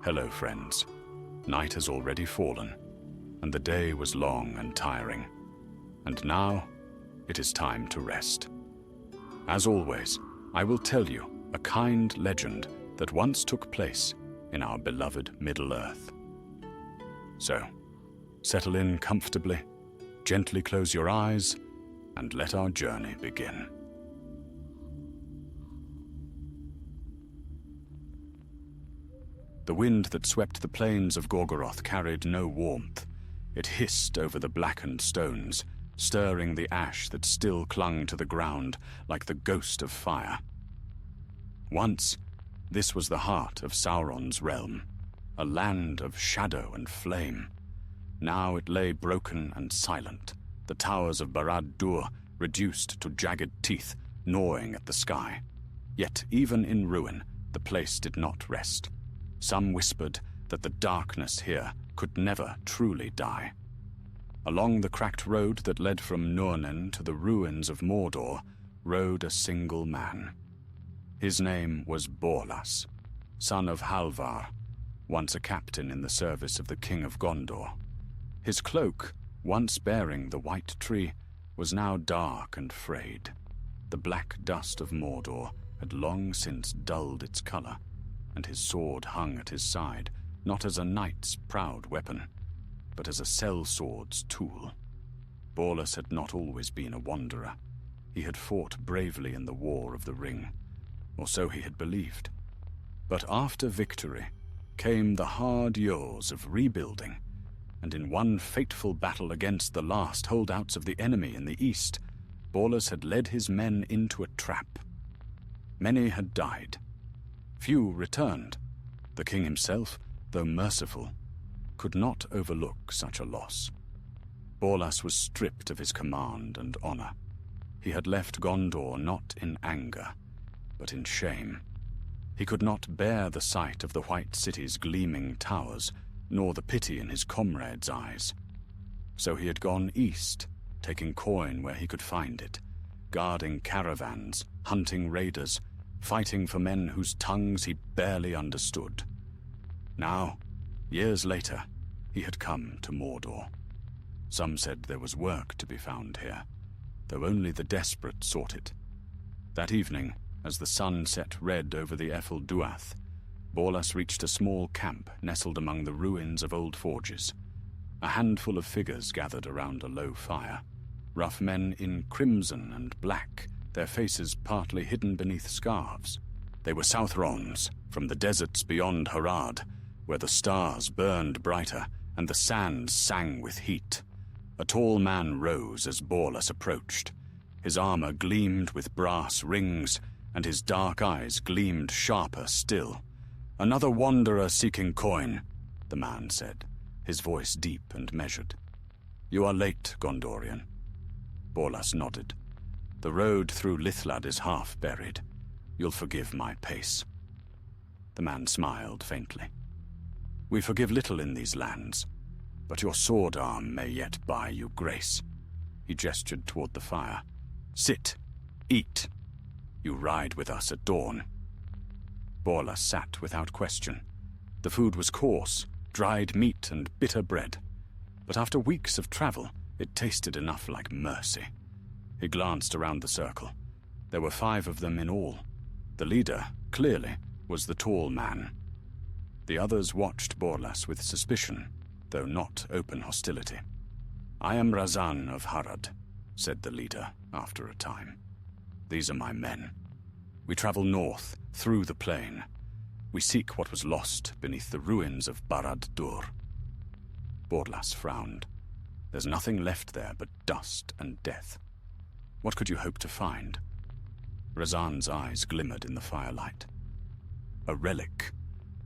Hello, friends. Night has already fallen, and the day was long and tiring. And now, it is time to rest. As always, I will tell you a kind legend that once took place in our beloved Middle-earth. So, settle in comfortably, gently close your eyes, and let our journey begin. The wind that swept the plains of Gorgoroth carried no warmth. It hissed over the blackened stones, stirring the ash that still clung to the ground like the ghost of fire. Once, this was the heart of Sauron's realm, a land of shadow and flame. Now it lay broken and silent, the towers of Barad-dûr reduced to jagged teeth, gnawing at the sky. Yet even in ruin, the place did not rest. Some whispered that the darkness here could never truly die. Along the cracked road that led from Nurnen to the ruins of Mordor rode a single man. His name was Borlas, son of Halvar, once a captain in the service of the King of Gondor. His cloak, once bearing the white tree, was now dark and frayed. The black dust of Mordor had long since dulled its color, and his sword hung at his side, not as a knight's proud weapon, but as a sellsword's tool. Borlas had not always been a wanderer. He had fought bravely in the War of the Ring, or so he had believed. But after victory came the hard years of rebuilding, and in one fateful battle against the last holdouts of the enemy in the east, Borlas had led his men into a trap. Many had died. Few returned. The king himself, though merciful, could not overlook such a loss. Borlas was stripped of his command and honor. He had left Gondor not in anger, but in shame. He could not bear the sight of the White City's gleaming towers, nor the pity in his comrades' eyes. So he had gone east, taking coin where he could find it, guarding caravans, hunting raiders, fighting for men whose tongues he barely understood. Now, years later, he had come to Mordor. Some said there was work to be found here, though only the desperate sought it. That evening, as the sun set red over the Ethel Duath, Borlas reached a small camp nestled among the ruins of old forges. A handful of figures gathered around a low fire, rough men in crimson and black, their faces partly hidden beneath scarves. They were Southrons, from the deserts beyond Harad, where the stars burned brighter and the sands sang with heat. A tall man rose as Borlas approached. His armor gleamed with brass rings, and his dark eyes gleamed sharper still. "Another wanderer seeking coin," the man said, his voice deep and measured. "You are late, Gondorian." Borlas nodded. "The road through Lithlad is half buried. You'll forgive my pace." The man smiled faintly. "We forgive little in these lands, but your sword arm may yet buy you grace." He gestured toward the fire. "Sit, eat. You ride with us at dawn." Borlas sat without question. The food was coarse, dried meat and bitter bread, but after weeks of travel, it tasted enough like mercy. He glanced around the circle. There were 5 of them in all. The leader, clearly, was the tall man. The others watched Borlas with suspicion, though not open hostility. "I am Razan of Harad," said the leader after a time. "These are my men. We travel north, through the plain. We seek what was lost beneath the ruins of Barad-dûr." Borlas frowned. "There's nothing left there but dust and death. What could you hope to find?" Razan's eyes glimmered in the firelight. "A relic,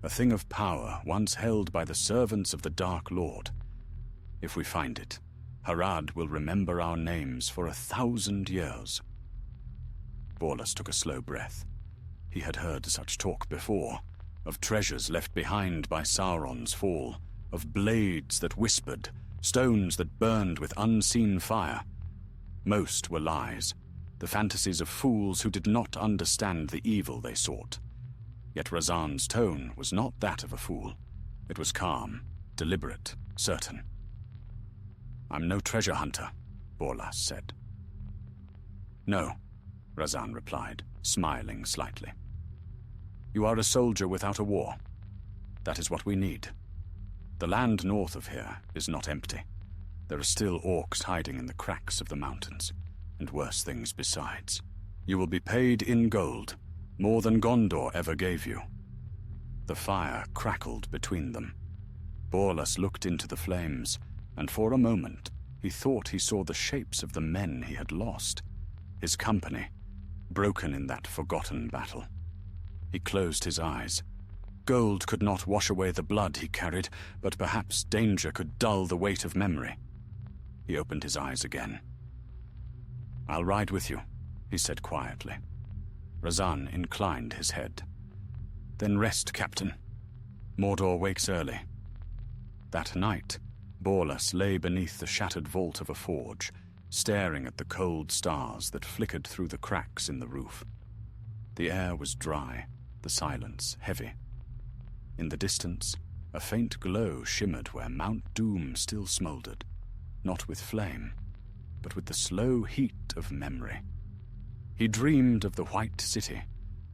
a thing of power once held by the servants of the Dark Lord. If we find it, Harad will remember our names for 1,000 years." Borlas took a slow breath. He had heard such talk before, of treasures left behind by Sauron's fall, of blades that whispered, stones that burned with unseen fire. Most were lies, the fantasies of fools who did not understand the evil they sought. Yet Razan's tone was not that of a fool. It was calm, deliberate, certain. "I'm no treasure hunter," Borlas said. "No," Razan replied, smiling slightly. "You are a soldier without a war. That is what we need. The land north of here is not empty. There are still orcs hiding in the cracks of the mountains, and worse things besides. You will be paid in gold, more than Gondor ever gave you." The fire crackled between them. Borlas looked into the flames, and for a moment he thought he saw the shapes of the men he had lost, his company, broken in that forgotten battle. He closed his eyes. Gold could not wash away the blood he carried, but perhaps danger could dull the weight of memory. He opened his eyes again. "I'll ride with you," he said quietly. Razan inclined his head. "Then rest, Captain. Mordor wakes early." That night, Borlas lay beneath the shattered vault of a forge, staring at the cold stars that flickered through the cracks in the roof. The air was dry, the silence heavy. In the distance, a faint glow shimmered where Mount Doom still smoldered, not with flame, but with the slow heat of memory. He dreamed of the White City,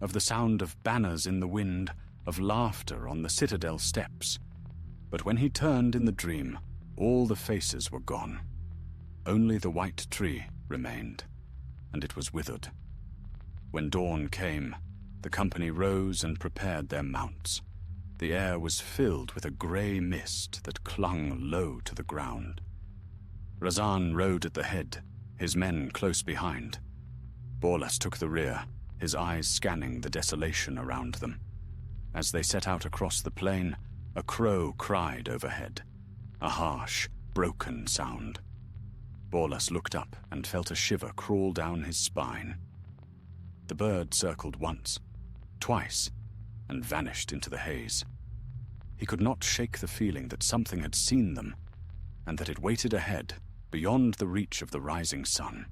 of the sound of banners in the wind, of laughter on the citadel steps. But when he turned in the dream, all the faces were gone. Only the white tree remained, and it was withered. When dawn came, the company rose and prepared their mounts. The air was filled with a grey mist that clung low to the ground. Razan rode at the head, his men close behind. Borlas took the rear, his eyes scanning the desolation around them. As they set out across the plain, a crow cried overhead, a harsh, broken sound. Borlas looked up and felt a shiver crawl down his spine. The bird circled once, twice, and vanished into the haze. He could not shake the feeling that something had seen them, and that it waited ahead, beyond the reach of the rising sun.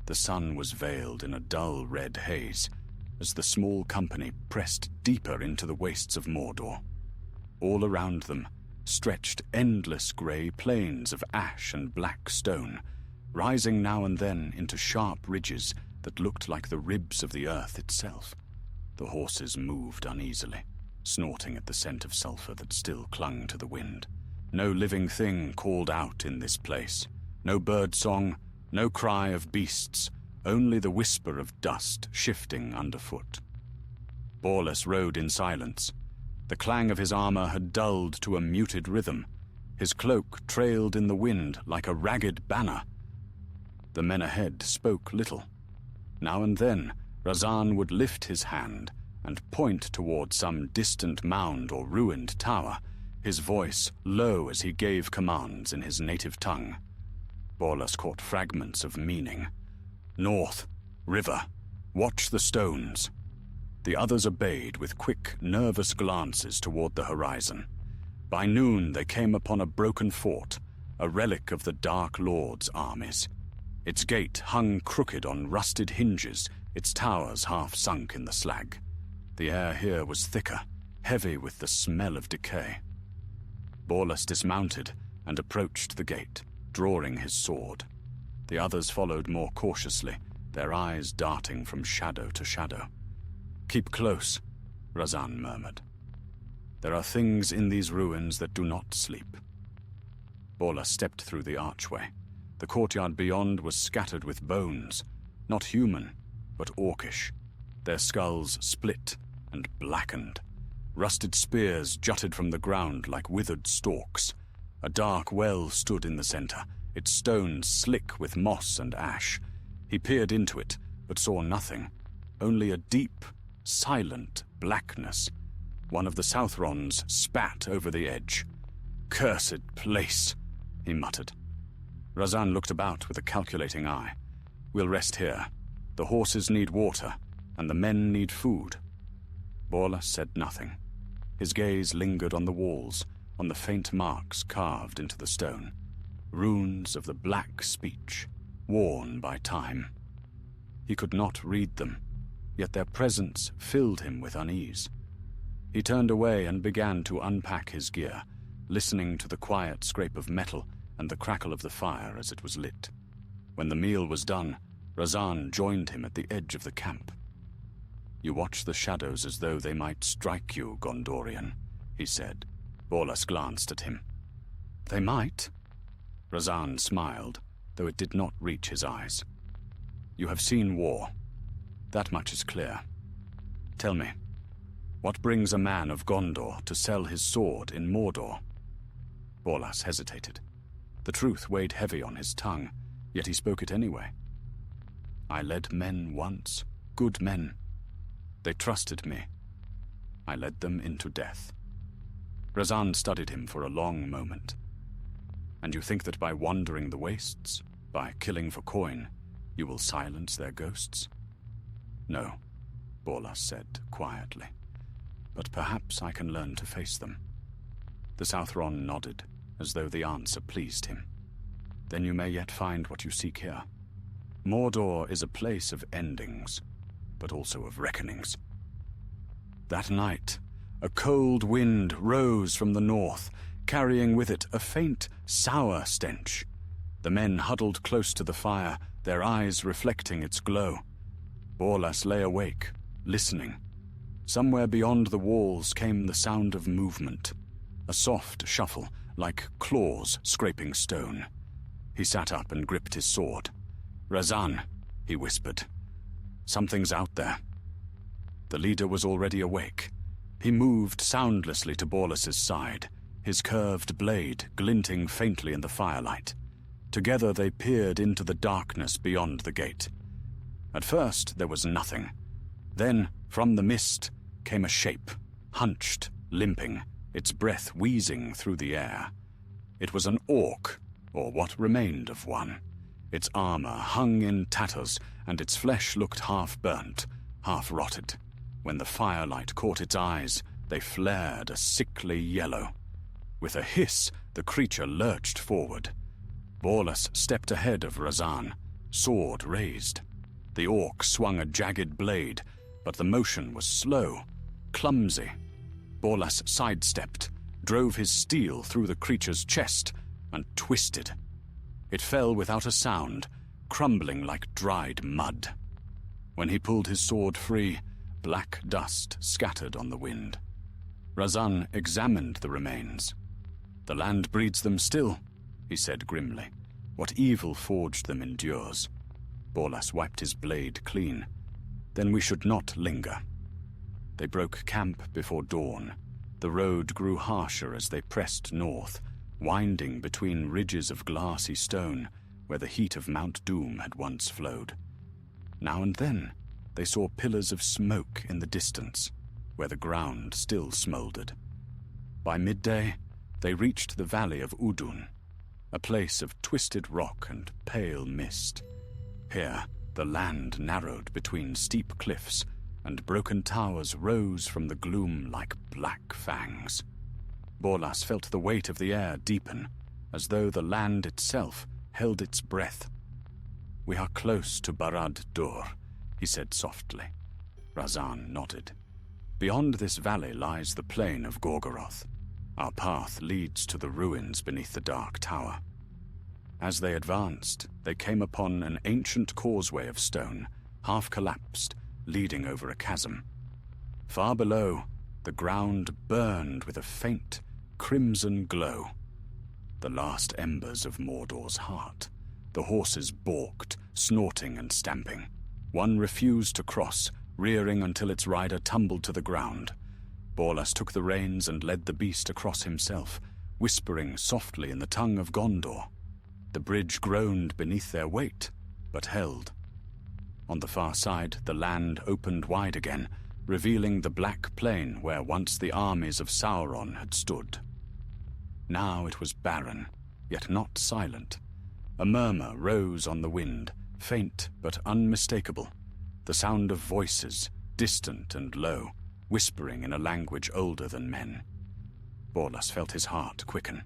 The sun was veiled in a dull red haze, as the small company pressed deeper into the wastes of Mordor. All around them stretched endless grey plains of ash and black stone, rising now and then into sharp ridges that looked like the ribs of the earth itself. The horses moved uneasily, snorting at the scent of sulphur that still clung to the wind. No living thing called out in this place. No bird song, no cry of beasts, only the whisper of dust shifting underfoot. Borlas rode in silence. The clang of his armor had dulled to a muted rhythm. His cloak trailed in the wind like a ragged banner. The men ahead spoke little. Now and then, Razan would lift his hand and point toward some distant mound or ruined tower, his voice low as he gave commands in his native tongue. Borlas caught fragments of meaning. "North, river, watch the stones." The others obeyed with quick, nervous glances toward the horizon. By noon they came upon a broken fort, a relic of the Dark Lord's armies. Its gate hung crooked on rusted hinges, its towers half sunk in the slag. The air here was thicker, heavy with the smell of decay. Borlas dismounted and approached the gate, drawing his sword. The others followed more cautiously, their eyes darting from shadow to shadow. "Keep close," Razan murmured. "There are things in these ruins that do not sleep." Borlas stepped through the archway. The courtyard beyond was scattered with bones, not human, but orcish. Their skulls split and blackened. Rusted spears jutted from the ground like withered stalks. A dark well stood in the center, its stones slick with moss and ash. He peered into it, but saw nothing, only a deep, silent blackness. One of the Southrons spat over the edge. "Cursed place," he muttered. Razan looked about with a calculating eye. "We'll rest here. The horses need water, and the men need food." Borlas said nothing. His gaze lingered on the walls, on the faint marks carved into the stone. Runes of the black speech, worn by time. He could not read them, yet their presence filled him with unease. He turned away and began to unpack his gear, listening to the quiet scrape of metal and the crackle of the fire as it was lit. When the meal was done, Razan joined him at the edge of the camp. "You watch the shadows as though they might strike you, Gondorian," he said. Borlas glanced at him. "They might?" Razan smiled, though it did not reach his eyes. "You have seen war. That much is clear. Tell me, what brings a man of Gondor to sell his sword in Mordor?" Borlas hesitated. The truth weighed heavy on his tongue, yet he spoke it anyway. "I led men once, good men. They trusted me. I led them into death." Razan studied him for a long moment. "And you think that by wandering the wastes, by killing for coin, you will silence their ghosts?" "No," Borlas said quietly. "But perhaps I can learn to face them." The Southron nodded, as though the answer pleased him. "Then you may yet find what you seek here. Mordor is a place of endings, but also of reckonings." That night, a cold wind rose from the north, carrying with it a faint, sour stench. The men huddled close to the fire, their eyes reflecting its glow. Borlas lay awake, listening. Somewhere beyond the walls came the sound of movement, a soft shuffle, like claws scraping stone. He sat up and gripped his sword. "Razan," he whispered. "Something's out there." The leader was already awake. He moved soundlessly to Borlas's side, his curved blade glinting faintly in the firelight. Together they peered into the darkness beyond the gate. At first there was nothing. Then, from the mist, came a shape, hunched, limping, its breath wheezing through the air. It was an orc, or what remained of one. Its armor hung in tatters, and its flesh looked half-burnt, half-rotted. When the firelight caught its eyes, they flared a sickly yellow. With a hiss, the creature lurched forward. Borlas stepped ahead of Razan, sword raised. The orc swung a jagged blade, but the motion was slow, clumsy. Borlas sidestepped, drove his steel through the creature's chest, and twisted. It fell without a sound, crumbling like dried mud. When he pulled his sword free, black dust scattered on the wind. Razan examined the remains. "The land breeds them still," he said grimly. "What evil forged them endures." Borlas wiped his blade clean. "Then we should not linger." They broke camp before dawn. The road grew harsher as they pressed north, winding between ridges of glassy stone where the heat of Mount Doom had once flowed. Now and then they saw pillars of smoke in the distance, where the ground still smoldered. By midday, they reached the valley of Udun, a place of twisted rock and pale mist. Here, the land narrowed between steep cliffs, and broken towers rose from the gloom like black fangs. Borlas felt the weight of the air deepen, as though the land itself held its breath. "We are close to Barad-dûr," he said softly. Razan nodded. "Beyond this valley lies the plain of Gorgoroth. Our path leads to the ruins beneath the Dark Tower." As they advanced, they came upon an ancient causeway of stone, half-collapsed, leading over a chasm. Far below, the ground burned with a faint, crimson glow. The last embers of Mordor's heart. The horses balked, snorting and stamping. One refused to cross, rearing until its rider tumbled to the ground. Borlas took the reins and led the beast across himself, whispering softly in the tongue of Gondor. The bridge groaned beneath their weight, but held. On the far side, the land opened wide again, revealing the black plain where once the armies of Sauron had stood. Now it was barren, yet not silent. A murmur rose on the wind, faint but unmistakable, the sound of voices, distant and low, whispering in a language older than men. Borlas felt his heart quicken.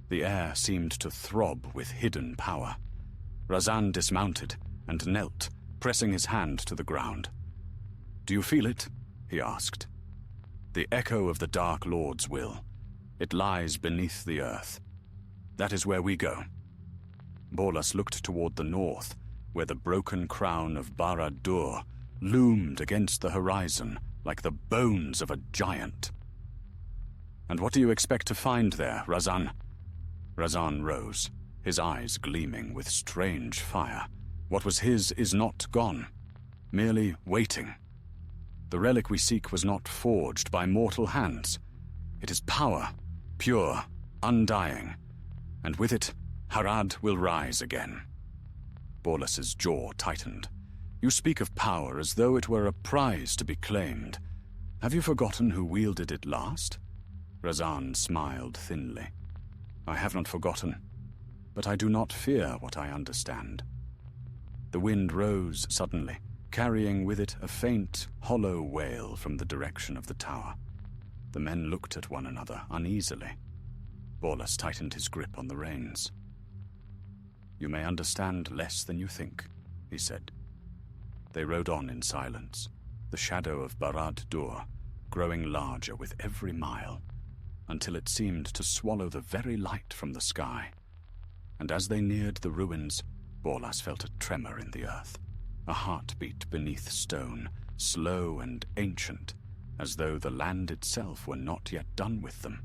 The air seemed to throb with hidden power. Razan dismounted and knelt, pressing his hand to the ground. Do you feel it? He asked. The echo of the Dark Lord's will. It lies beneath the earth. That is where we go. Borlas looked toward the north, where the broken crown of Barad-dûr loomed against the horizon like the bones of a giant. And what do you expect to find there, Razan? Razan rose, his eyes gleaming with strange fire. What was his is not gone, merely waiting. The relic we seek was not forged by mortal hands. It is power, pure, undying, and with it, Harad will rise again. Borlas's jaw tightened. You speak of power as though it were a prize to be claimed. Have you forgotten who wielded it last? Razan smiled thinly. I have not forgotten, but I do not fear what I understand. The wind rose suddenly, carrying with it a faint, hollow wail from the direction of the tower. The men looked at one another uneasily. Borlas tightened his grip on the reins. You may understand less than you think, he said. They rode on in silence, the shadow of Barad-dûr growing larger with every mile, until it seemed to swallow the very light from the sky. And as they neared the ruins, Borlas felt a tremor in the earth, a heartbeat beneath stone, slow and ancient, as though the land itself were not yet done with them.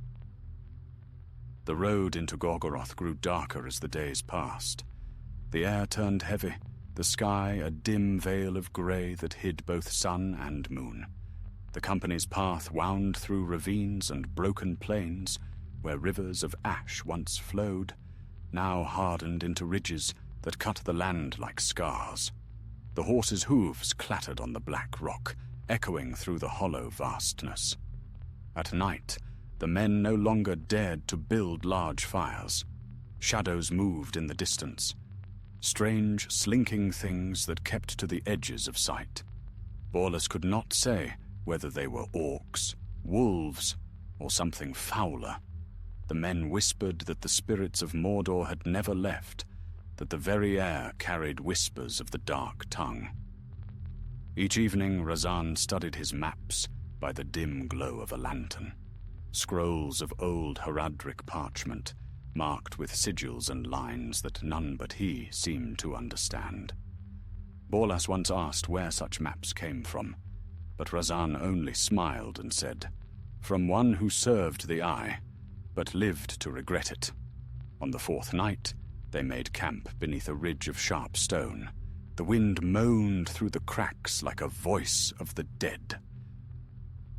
The road into Gorgoroth grew darker as the days passed. The air turned heavy, the sky a dim veil of grey that hid both sun and moon. The company's path wound through ravines and broken plains, where rivers of ash once flowed, now hardened into ridges that cut the land like scars. The horses' hooves clattered on the black rock, echoing through the hollow vastness. At night, the men no longer dared to build large fires. Shadows moved in the distance, strange, slinking things that kept to the edges of sight. Borlas could not say whether they were orcs, wolves, or something fouler. The men whispered that the spirits of Mordor had never left, that the very air carried whispers of the dark tongue. Each evening, Razan studied his maps by the dim glow of a lantern. Scrolls of old Haradric parchment, marked with sigils and lines that none but he seemed to understand. Borlas once asked where such maps came from, but Razan only smiled and said, "From one who served the Eye, but lived to regret it." On the fourth night, they made camp beneath a ridge of sharp stone. The wind moaned through the cracks like a voice of the dead.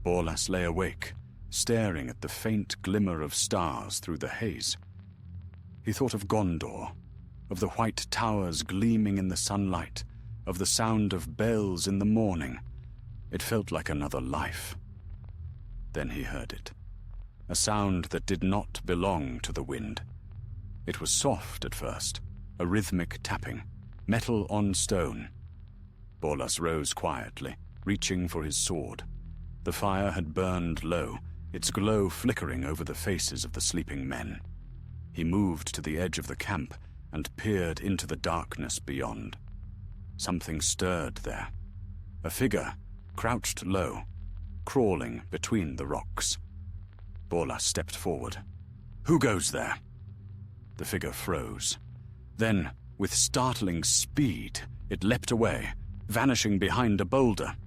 Borlas lay awake, staring at the faint glimmer of stars through the haze. He thought of Gondor, of the white towers gleaming in the sunlight, of the sound of bells in the morning. It felt like another life. Then he heard it, a sound that did not belong to the wind. It was soft at first, a rhythmic tapping, metal on stone. Borlas rose quietly, reaching for his sword. The fire had burned low, its glow flickering over the faces of the sleeping men. He moved to the edge of the camp and peered into the darkness beyond. Something stirred there. A figure, crouched low, crawling between the rocks. Borlas stepped forward. "Who goes there?" The figure froze. Then, with startling speed, it leapt away, vanishing behind a boulder.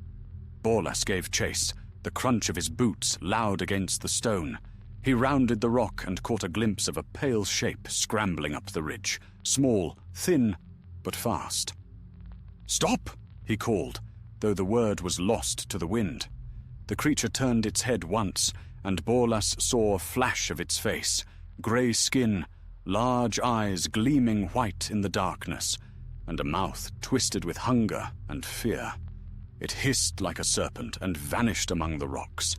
Borlas gave chase, the crunch of his boots loud against the stone. He rounded the rock and caught a glimpse of a pale shape scrambling up the ridge, small, thin, but fast. "Stop!" he called, though the word was lost to the wind. The creature turned its head once, and Borlas saw a flash of its face, grey skin, large eyes gleaming white in the darkness, and a mouth twisted with hunger and fear. It hissed like a serpent and vanished among the rocks.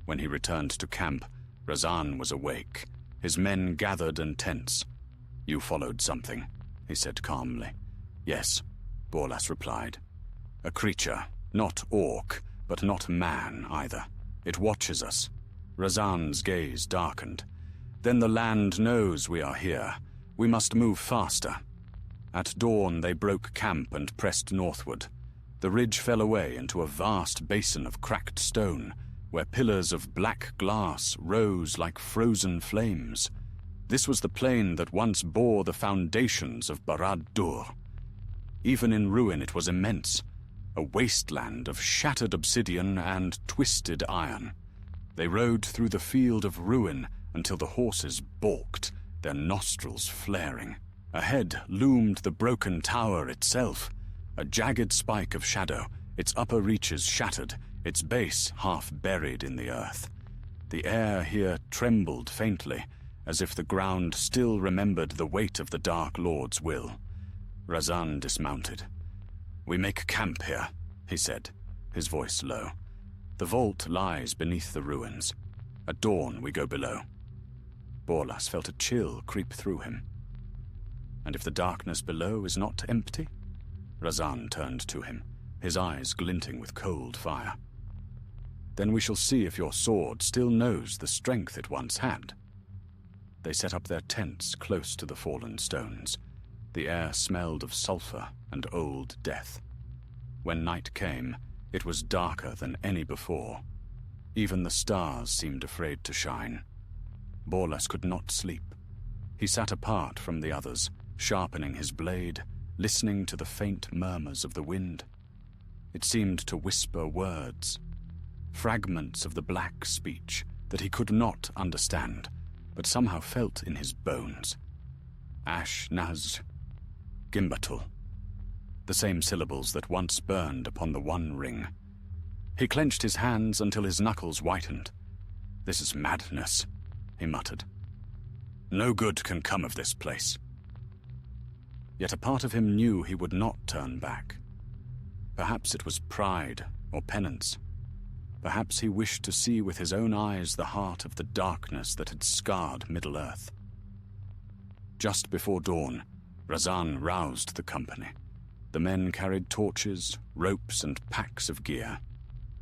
When he returned to camp, Razan was awake, his men gathered and tense. "You followed something," he said calmly. "Yes," Borlas replied. "A creature, not orc, but not man either. It watches us." Razan's gaze darkened. "Then the land knows we are here. We must move faster." At dawn they broke camp and pressed northward. The ridge fell away into a vast basin of cracked stone, where pillars of black glass rose like frozen flames. This was the plain that once bore the foundations of Barad-dûr. Even in ruin it was immense, a wasteland of shattered obsidian and twisted iron. They rode through the field of ruin until the horses balked, their nostrils flaring. Ahead loomed the broken tower itself, a jagged spike of shadow, its upper reaches shattered, its base half buried in the earth. The air here trembled faintly, as if the ground still remembered the weight of the Dark Lord's will. Razan dismounted. "We make camp here," he said, his voice low. "The vault lies beneath the ruins. At dawn we go below." Borlas felt a chill creep through him. "And if the darkness below is not empty?" Razan turned to him, his eyes glinting with cold fire. "Then we shall see if your sword still knows the strength it once had." They set up their tents close to the fallen stones. The air smelled of sulfur and old death. When night came, it was darker than any before. Even the stars seemed afraid to shine. Borlas could not sleep. He sat apart from the others, sharpening his blade, listening to the faint murmurs of the wind. It seemed to whisper words, fragments of the black speech that he could not understand, but somehow felt in his bones. Ash-Naz, Gimbatul, the same syllables that once burned upon the One Ring. He clenched his hands until his knuckles whitened. "This is madness," he muttered. "No good can come of this place." Yet a part of him knew he would not turn back. Perhaps it was pride or penance. Perhaps he wished to see with his own eyes the heart of the darkness that had scarred Middle-earth. Just before dawn, Razan roused the company. The men carried torches, ropes, and packs of gear.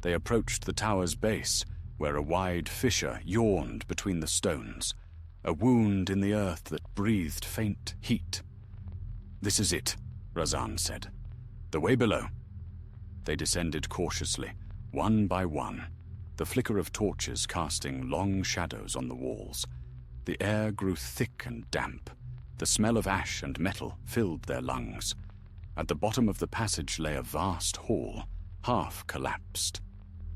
They approached the tower's base, where a wide fissure yawned between the stones, a wound in the earth that breathed faint heat. "This is it," Razan said. "The way below." They descended cautiously, one by one, the flicker of torches casting long shadows on the walls. The air grew thick and damp. The smell of ash and metal filled their lungs. At the bottom of the passage lay a vast hall, half collapsed.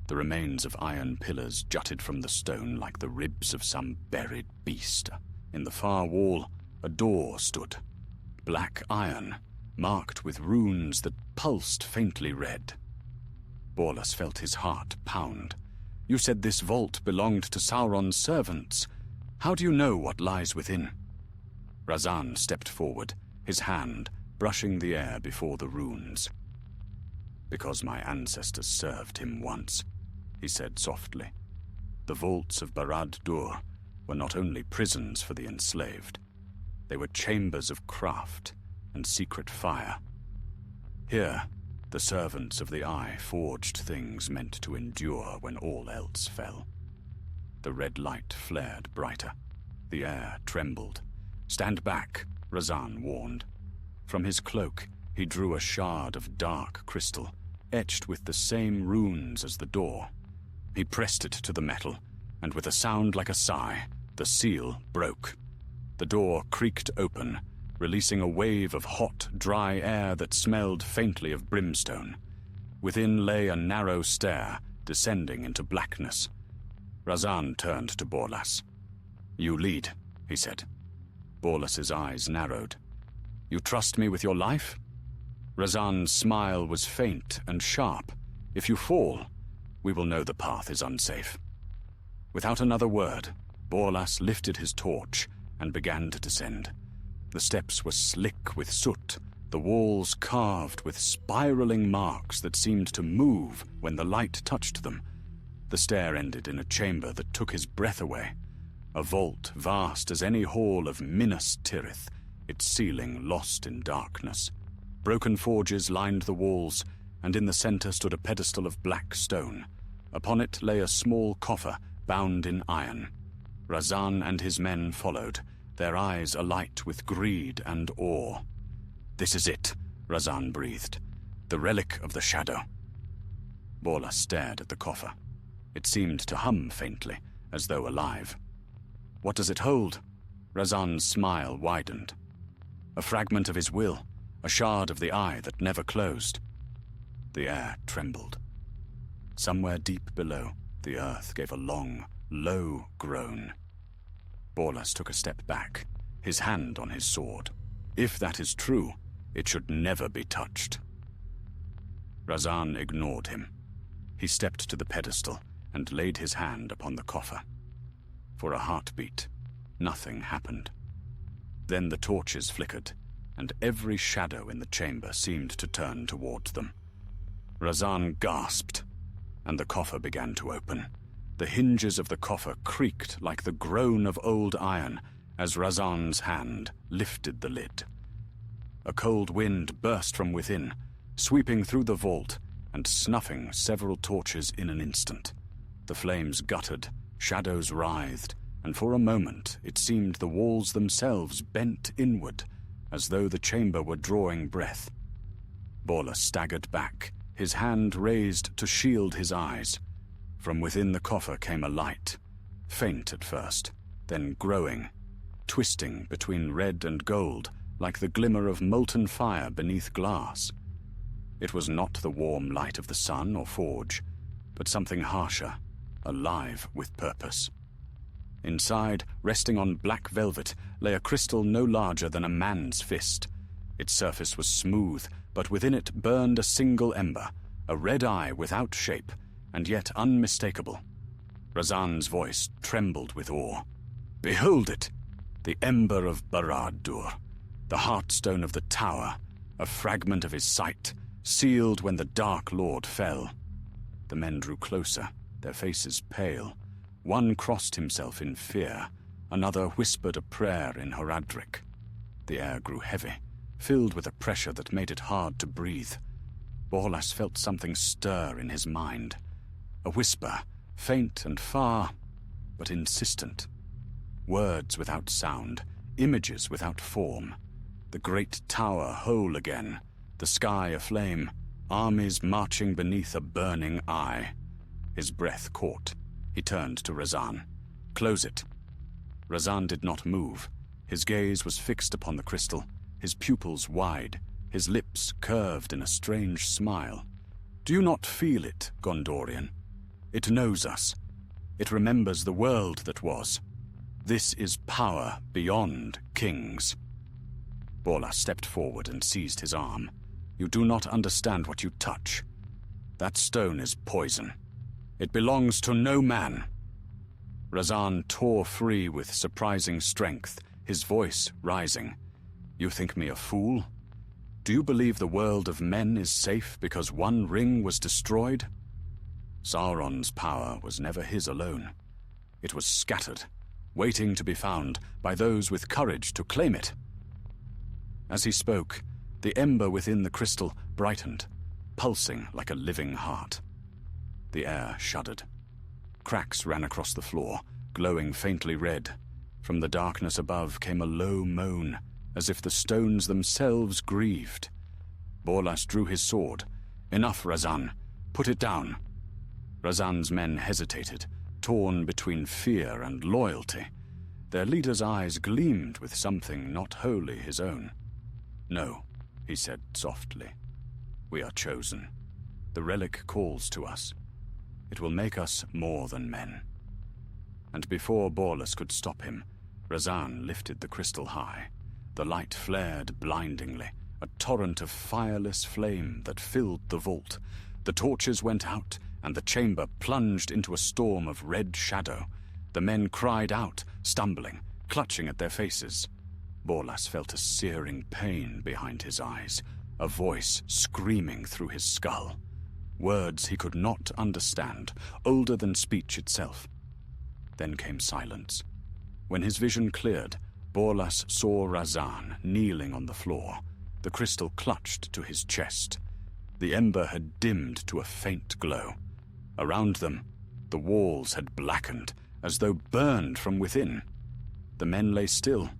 The remains of iron pillars jutted from the stone like the ribs of some buried beast. In the far wall, a door stood, black iron, marked with runes that pulsed faintly red. Borlas felt his heart pound. "You said this vault belonged to Sauron's servants. How do you know what lies within?" Razan stepped forward, his hand brushing the air before the runes. "Because my ancestors served him once," he said softly. "The vaults of Barad-dûr were not only prisons for the enslaved. They were chambers of craft and secret fire. Here, the servants of the Eye forged things meant to endure when all else fell." The red light flared brighter. The air trembled. "Stand back," Razan warned. From his cloak, he drew a shard of dark crystal, etched with the same runes as the door. He pressed it to the metal, and with a sound like a sigh, the seal broke. The door creaked open, releasing a wave of hot, dry air that smelled faintly of brimstone. Within lay a narrow stair, descending into blackness. Razan turned to Borlas. "You lead," he said. Borlas's eyes narrowed. "You trust me with your life?" Razan's smile was faint and sharp. "If you fall, we will know the path is unsafe." Without another word, Borlas lifted his torch and began to descend. The steps were slick with soot, the walls carved with spiraling marks that seemed to move when the light touched them. The stair ended in a chamber that took his breath away, a vault vast as any hall of Minas Tirith, its ceiling lost in darkness. Broken forges lined the walls, and in the center stood a pedestal of black stone. Upon it lay a small coffer bound in iron. Razan and his men followed, their eyes alight with greed and awe. "This is it," Razan breathed. The relic of the shadow. Borla stared at the coffer. It seemed to hum faintly, as though alive. What does it hold? Razan's smile widened. A fragment of his will, a shard of the eye that never closed. The air trembled. Somewhere deep below, the earth gave a long, low groan. Borlas took a step back, his hand on his sword. If that is true, it should never be touched. Razan ignored him. He stepped to the pedestal and laid his hand upon the coffer. For a heartbeat, nothing happened. Then the torches flickered, and every shadow in the chamber seemed to turn toward them. Razan gasped, and the coffer began to open. The hinges of the coffer creaked like the groan of old iron as Razan's hand lifted the lid. A cold wind burst from within, sweeping through the vault and snuffing several torches in an instant. The flames guttered, shadows writhed, and for a moment it seemed the walls themselves bent inward, as though the chamber were drawing breath. Borla staggered back, his hand raised to shield his eyes. From within the coffer came a light, faint at first, then growing, twisting between red and gold like the glimmer of molten fire beneath glass. It was not the warm light of the sun or forge, but something harsher, alive with purpose. Inside, resting on black velvet, lay a crystal no larger than a man's fist. Its surface was smooth, but within it burned a single ember, a red eye without shape, and yet unmistakable. Razan's voice trembled with awe. "Behold it! The ember of Barad-dûr, the heartstone of the tower, a fragment of his sight, sealed when the Dark Lord fell." The men drew closer, their faces pale. One crossed himself in fear, another whispered a prayer in Horadric. The air grew heavy, filled with a pressure that made it hard to breathe. Borlas felt something stir in his mind. A whisper, faint and far, but insistent. Words without sound, images without form. The great tower whole again, the sky aflame, armies marching beneath a burning eye. His breath caught. He turned to Razan. "Close it." Razan did not move. His gaze was fixed upon the crystal, his pupils wide, his lips curved in a strange smile. "Do you not feel it, Gondorian? It knows us. It remembers the world that was. This is power beyond kings." Borla stepped forward and seized his arm. "You do not understand what you touch. That stone is poison. It belongs to no man." Razan tore free with surprising strength, his voice rising. "You think me a fool? Do you believe the world of men is safe because one ring was destroyed? Sauron's power was never his alone. It was scattered, waiting to be found by those with courage to claim it." As he spoke, the ember within the crystal brightened, pulsing like a living heart. The air shuddered. Cracks ran across the floor, glowing faintly red. From the darkness above came a low moan, as if the stones themselves grieved. Borlas drew his sword. "Enough, Razan. Put it down." Razan's men hesitated, torn between fear and loyalty. Their leader's eyes gleamed with something not wholly his own. "No," he said softly. "We are chosen. The relic calls to us. It will make us more than men." And before Borlas could stop him, Razan lifted the crystal high. The light flared blindingly, a torrent of fireless flame that filled the vault. The torches went out, and the chamber plunged into a storm of red shadow. The men cried out, stumbling, clutching at their faces. Borlas felt a searing pain behind his eyes, a voice screaming through his skull. Words he could not understand, older than speech itself. Then came silence. When his vision cleared, Borlas saw Razan kneeling on the floor, the crystal clutched to his chest. The ember had dimmed to a faint glow. Around them, the walls had blackened, as though burned from within. The men lay still,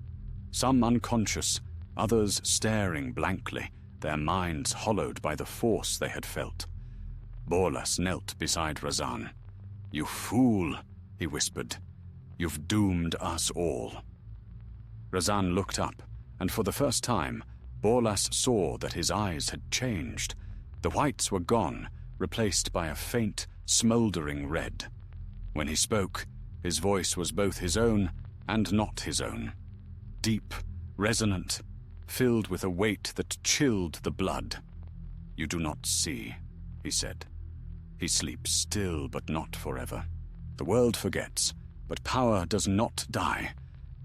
some unconscious, others staring blankly, their minds hollowed by the force they had felt. Borlas knelt beside Razan. "You fool," he whispered. "You've doomed us all." Razan looked up, and for the first time, Borlas saw that his eyes had changed. The whites were gone, replaced by a faint, smouldering red. When he spoke, his voice was both his own and not his own. Deep, resonant, filled with a weight that chilled the blood. "You do not see," he said. "He sleeps still, but not forever. The world forgets, but power does not die.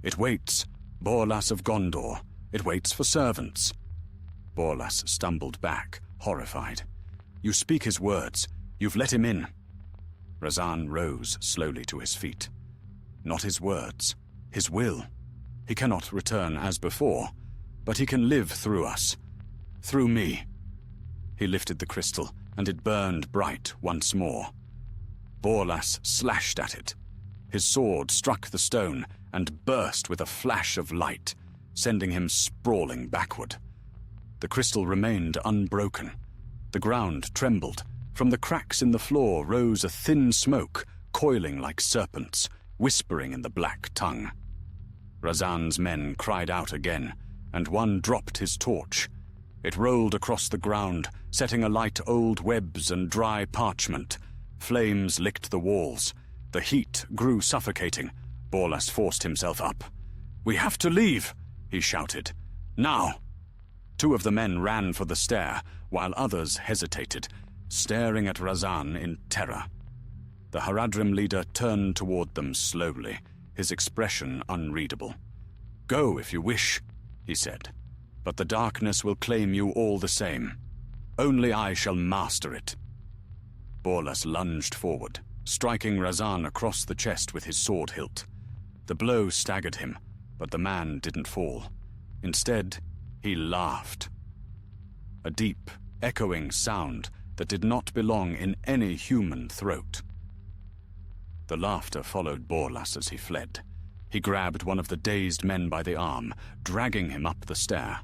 It waits, Borlas of Gondor. It waits for servants." Borlas stumbled back, horrified. "You speak his words. You've let him in." Razan rose slowly to his feet. "Not his words, his will. He cannot return as before, but he can live through us. Through me." He lifted the crystal, and it burned bright once more. Borlas slashed at it. His sword struck the stone and burst with a flash of light, sending him sprawling backward. The crystal remained unbroken. The ground trembled. From the cracks in the floor rose a thin smoke, coiling like serpents, whispering in the black tongue. Razan's men cried out again, and one dropped his torch. It rolled across the ground, setting alight old webs and dry parchment. Flames licked the walls. The heat grew suffocating. Borlas forced himself up. "We have to leave," he shouted. "Now!" Two of the men ran for the stair, while others hesitated, staring at Razan in terror. The Haradrim leader turned toward them slowly, his expression unreadable. "Go if you wish," he said, "but the darkness will claim you all the same. Only I shall master it." Borlas lunged forward, striking Razan across the chest with his sword hilt. The blow staggered him, but the man didn't fall. Instead, he laughed. A deep, echoing sound that did not belong in any human throat. The laughter followed Borlas as he fled. He grabbed one of the dazed men by the arm, dragging him up the stair.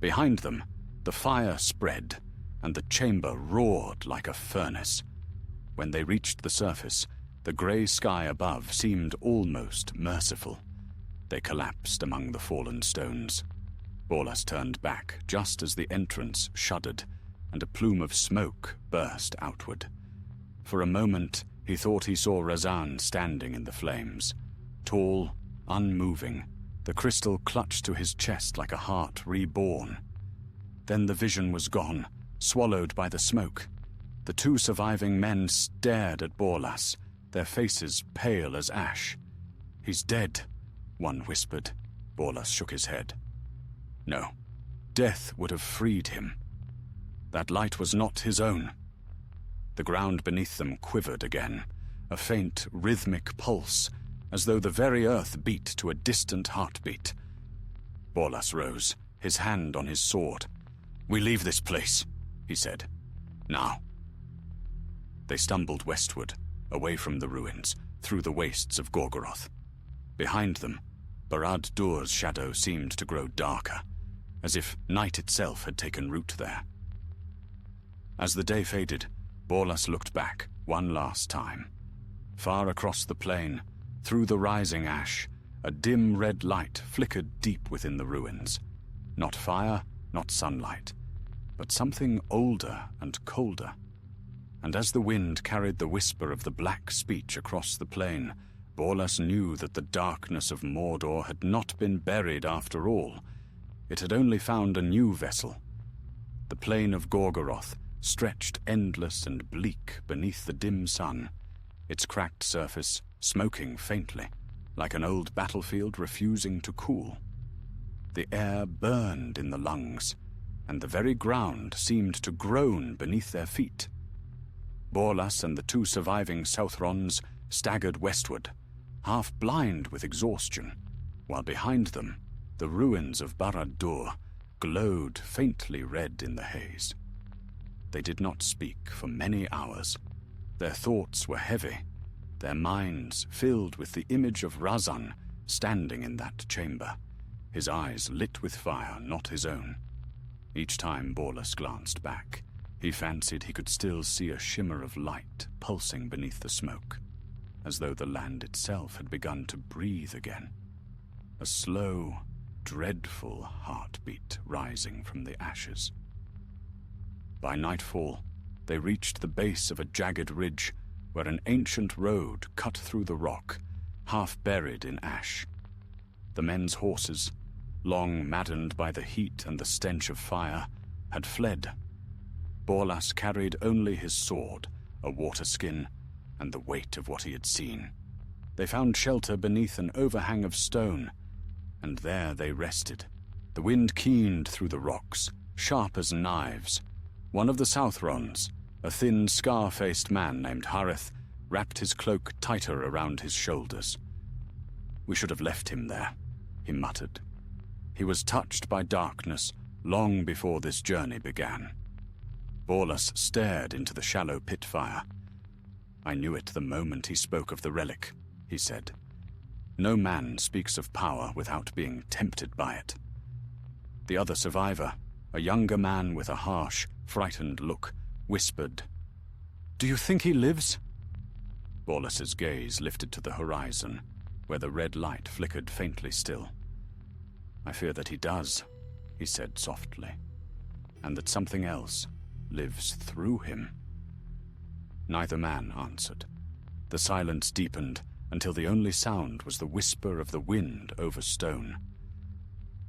Behind them, the fire spread, and the chamber roared like a furnace. When they reached the surface, the grey sky above seemed almost merciful. They collapsed among the fallen stones. Borlas turned back just as the entrance shuddered, and a plume of smoke burst outward. For a moment, he thought he saw Razan standing in the flames. Tall, unmoving, the crystal clutched to his chest like a heart reborn. Then the vision was gone, swallowed by the smoke. The two surviving men stared at Borlas, their faces pale as ash. "He's dead," one whispered. Borlas shook his head. No, death would have freed him. That light was not his own. The ground beneath them quivered again, a faint, rhythmic pulse, as though the very earth beat to a distant heartbeat. Borlas rose, his hand on his sword. "We leave this place," he said. "Now." They stumbled westward, away from the ruins, through the wastes of Gorgoroth. Behind them, Barad-dûr's shadow seemed to grow darker, as if night itself had taken root there. As the day faded, Borlas looked back one last time. Far across the plain, through the rising ash, a dim red light flickered deep within the ruins. Not fire, not sunlight, but something older and colder. And as the wind carried the whisper of the black speech across the plain, Borlas knew that the darkness of Mordor had not been buried after all. It had only found a new vessel. The plain of Gorgoroth stretched endless and bleak beneath the dim sun, its cracked surface smoking faintly, like an old battlefield refusing to cool. The air burned in the lungs, and the very ground seemed to groan beneath their feet. Borlas and the two surviving Southrons staggered westward, half blind with exhaustion, while behind them, the ruins of Barad-dûr glowed faintly red in the haze. They did not speak for many hours. Their thoughts were heavy, their minds filled with the image of Razan standing in that chamber, his eyes lit with fire not his own. Each time Borlus glanced back, he fancied he could still see a shimmer of light pulsing beneath the smoke, as though the land itself had begun to breathe again. A slow, dreadful heartbeat rising from the ashes. By nightfall, they reached the base of a jagged ridge where an ancient road cut through the rock, half buried in ash. The men's horses, long maddened by the heat and the stench of fire, had fled. Borlus carried only his sword, a water skin, and the weight of what he had seen. They found shelter beneath an overhang of stone, and there they rested. The wind keened through the rocks, sharp as knives. One of the Southrons, a thin, scar-faced man named Harith, wrapped his cloak tighter around his shoulders. "We should have left him there," he muttered. He was touched by darkness long before this journey began. Borlus stared into the shallow pit fire. "I knew it the moment he spoke of the relic," he said. "No man speaks of power without being tempted by it." The other survivor, a younger man with a harsh, frightened look, whispered, "Do you think he lives?" Borlus's gaze lifted to the horizon, where the red light flickered faintly still. "I fear that he does," he said softly, "and that something else lives through him." Neither man answered. The silence deepened until the only sound was the whisper of the wind over stone.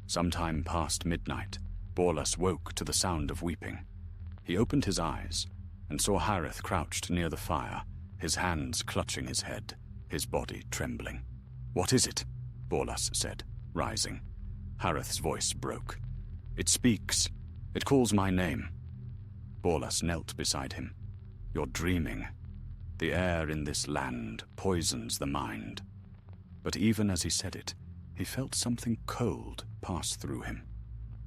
Sometime past midnight, Borlus woke to the sound of weeping. He opened his eyes and saw Harith crouched near the fire, his hands clutching his head, his body trembling. "What is it?" Borlus said, rising. Harith's voice broke. "It speaks. It calls my name." Borlus knelt beside him. "You're dreaming. The air in this land poisons the mind." But even as he said it, he felt something cold pass through him,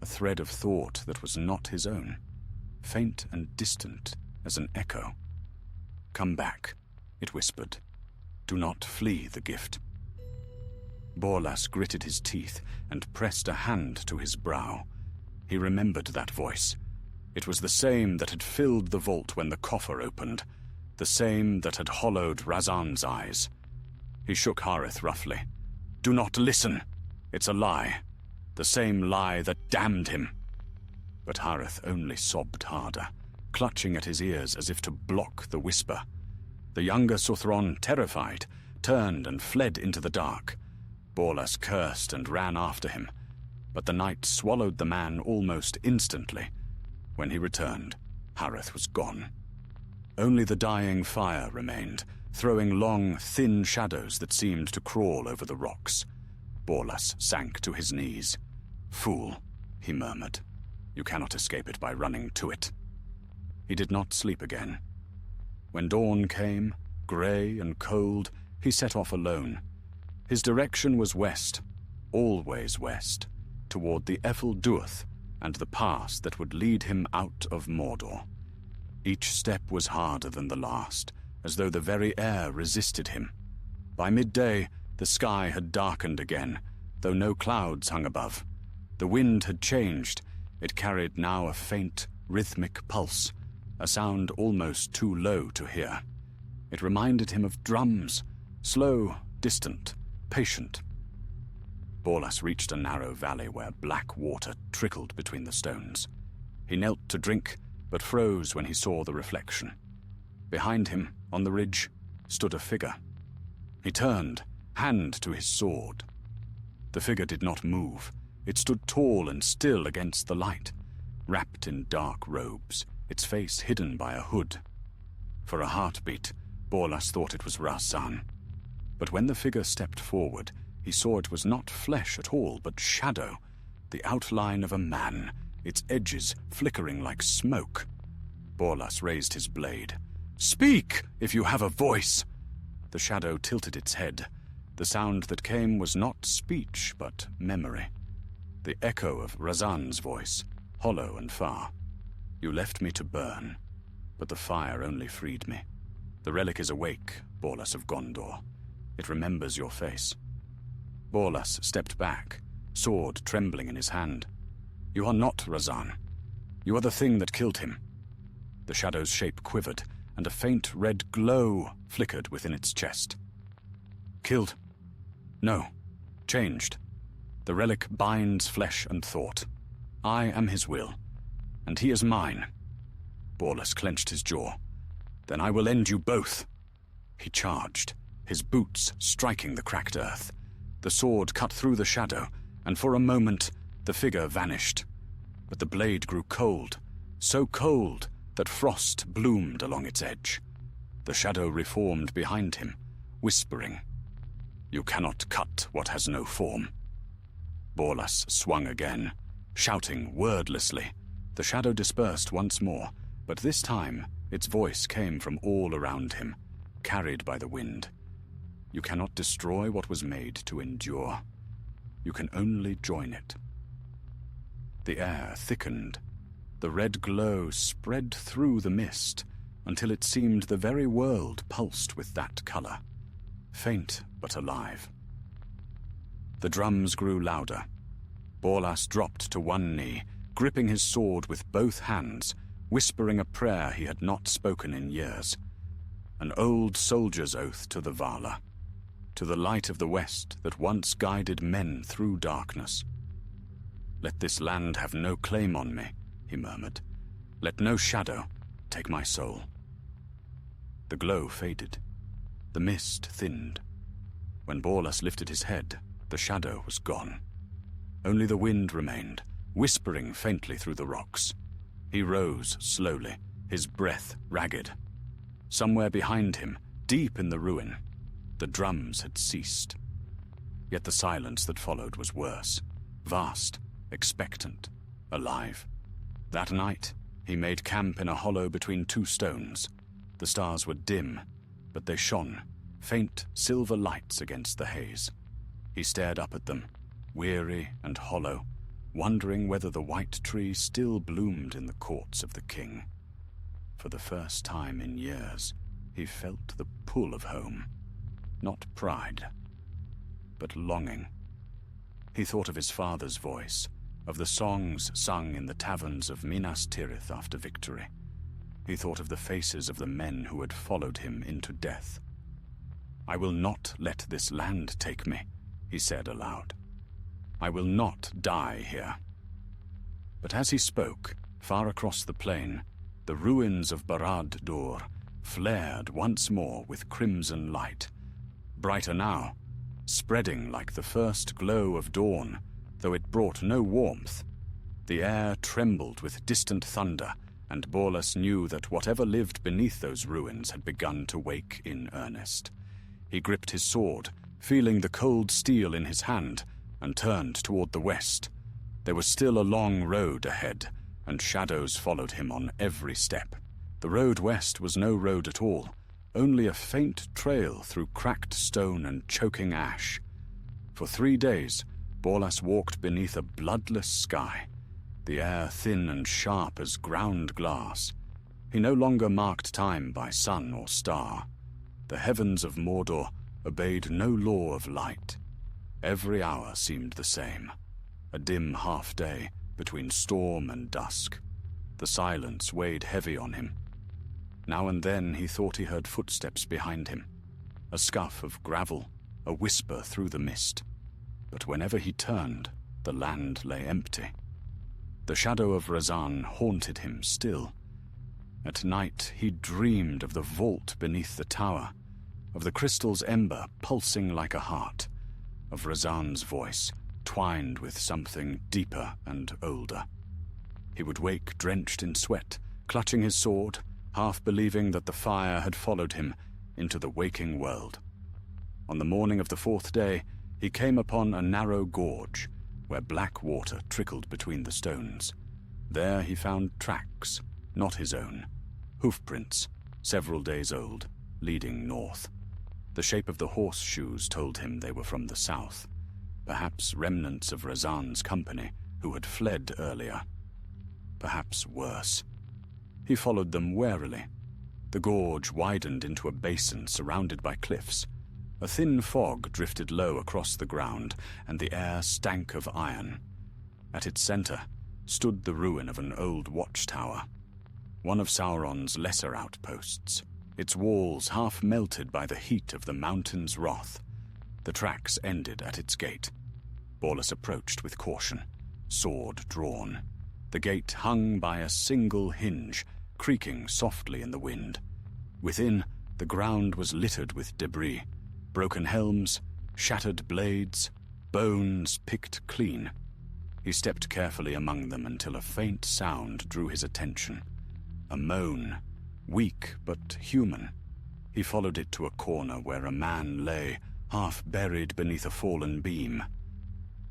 a thread of thought that was not his own, faint and distant as an echo. "Come back," it whispered. "Do not flee the gift." Borlus gritted his teeth and pressed a hand to his brow. He remembered that voice. It was the same that had filled the vault when the coffer opened, the same that had hollowed Razan's eyes. He shook Harith roughly. "Do not listen! It's a lie. The same lie that damned him." But Harith only sobbed harder, clutching at his ears as if to block the whisper. The younger Southron, terrified, turned and fled into the dark. Borlus cursed and ran after him, but the night swallowed the man almost instantly. When he returned, Harith was gone. Only the dying fire remained, throwing long, thin shadows that seemed to crawl over the rocks. Borlus sank to his knees. "Fool," he murmured. "You cannot escape it by running to it." He did not sleep again. When dawn came, grey and cold, he set off alone. His direction was west, always west, toward the Ethel Duath and the pass that would lead him out of Mordor. Each step was harder than the last, as though the very air resisted him. By midday, the sky had darkened again, though no clouds hung above. The wind had changed. It carried now a faint, rhythmic pulse, a sound almost too low to hear. It reminded him of drums, slow, distant, patient. Borlus reached a narrow valley where black water trickled between the stones. He knelt to drink, but froze when he saw the reflection. Behind him, on the ridge, stood a figure. He turned, hand to his sword. The figure did not move. It stood tall and still against the light, wrapped in dark robes, its face hidden by a hood. For a heartbeat, Borlus thought it was Razan. But when the figure stepped forward, he saw it was not flesh at all, but shadow, the outline of a man, its edges flickering like smoke. Borlus raised his blade. "Speak, if you have a voice!" The shadow tilted its head. The sound that came was not speech, but memory. The echo of Razan's voice, hollow and far. "You left me to burn, but the fire only freed me. The relic is awake, Borlus of Gondor. It remembers your face." Borlus stepped back, sword trembling in his hand. "You are not Razan. You are the thing that killed him." The shadow's shape quivered, and a faint red glow flickered within its chest. "Killed? No. Changed. The relic binds flesh and thought. I am his will, and he is mine." Borlas clenched his jaw. "Then I will end you both." He charged, his boots striking the cracked earth. The sword cut through the shadow, and for a moment the figure vanished. But the blade grew cold, so cold that frost bloomed along its edge. The shadow reformed behind him, whispering, "You cannot cut what has no form." Borlas swung again, shouting wordlessly. The shadow dispersed once more, but this time its voice came from all around him, carried by the wind. "You cannot destroy what was made to endure. You can only join it." The air thickened. The red glow spread through the mist until it seemed the very world pulsed with that color, faint but alive. The drums grew louder. Borlas dropped to one knee, gripping his sword with both hands, whispering a prayer he had not spoken in years. An old soldier's oath to the Vala, to the light of the West that once guided men through darkness. "Let this land have no claim on me," he murmured. "Let no shadow take my soul." The glow faded. The mist thinned. When Borlas lifted his head, the shadow was gone. Only the wind remained, whispering faintly through the rocks. He rose slowly, his breath ragged. Somewhere behind him, deep in the ruin, the drums had ceased. Yet the silence that followed was worse, vast, expectant, alive. That night, he made camp in a hollow between two stones. The stars were dim, but they shone, faint silver lights against the haze. He stared up at them, weary and hollow, wondering whether the white tree still bloomed in the courts of the king. For the first time in years, he felt the pull of home. Not pride, but longing. He thought of his father's voice, of the songs sung in the taverns of Minas Tirith after victory. He thought of the faces of the men who had followed him into death. "I will not let this land take me," he said aloud. "I will not die here." But as he spoke, far across the plain, the ruins of Barad-dûr flared once more with crimson light. Brighter now, spreading like the first glow of dawn, though it brought no warmth. The air trembled with distant thunder, and Borlas knew that whatever lived beneath those ruins had begun to wake in earnest. He gripped his sword, feeling the cold steel in his hand, and turned toward the west. There was still a long road ahead, and shadows followed him on every step. The road west was no road at all, only a faint trail through cracked stone and choking ash. For 3 days, Borlas walked beneath a bloodless sky, the air thin and sharp as ground glass. He no longer marked time by sun or star. The heavens of Mordor obeyed no law of light. Every hour seemed the same, a dim half-day between storm and dusk. The silence weighed heavy on him. Now and then he thought he heard footsteps behind him, a scuff of gravel, a whisper through the mist. But whenever he turned, the land lay empty. The shadow of Razan haunted him still. At night he dreamed of the vault beneath the tower, of the crystal's ember pulsing like a heart, of Razan's voice twined with something deeper and older. He would wake drenched in sweat, clutching his sword, half believing that the fire had followed him into the waking world. On the morning of the 4th day, he came upon a narrow gorge where black water trickled between the stones. There he found tracks, not his own, hoofprints, several days old, leading north. The shape of the horseshoes told him they were from the south, perhaps remnants of Razan's company who had fled earlier. Perhaps worse. He followed them warily. The gorge widened into a basin surrounded by cliffs. A thin fog drifted low across the ground, and the air stank of iron. At its center, stood the ruin of an old watchtower, one of Sauron's lesser outposts, its walls half melted by the heat of the mountain's wrath. The tracks ended at its gate. Borlus approached with caution, sword drawn. The gate hung by a single hinge, creaking softly in the wind. Within, the ground was littered with debris, broken helms, shattered blades, bones picked clean. He stepped carefully among them until a faint sound drew his attention. A moan, weak but human. He followed it to a corner where a man lay, half buried beneath a fallen beam.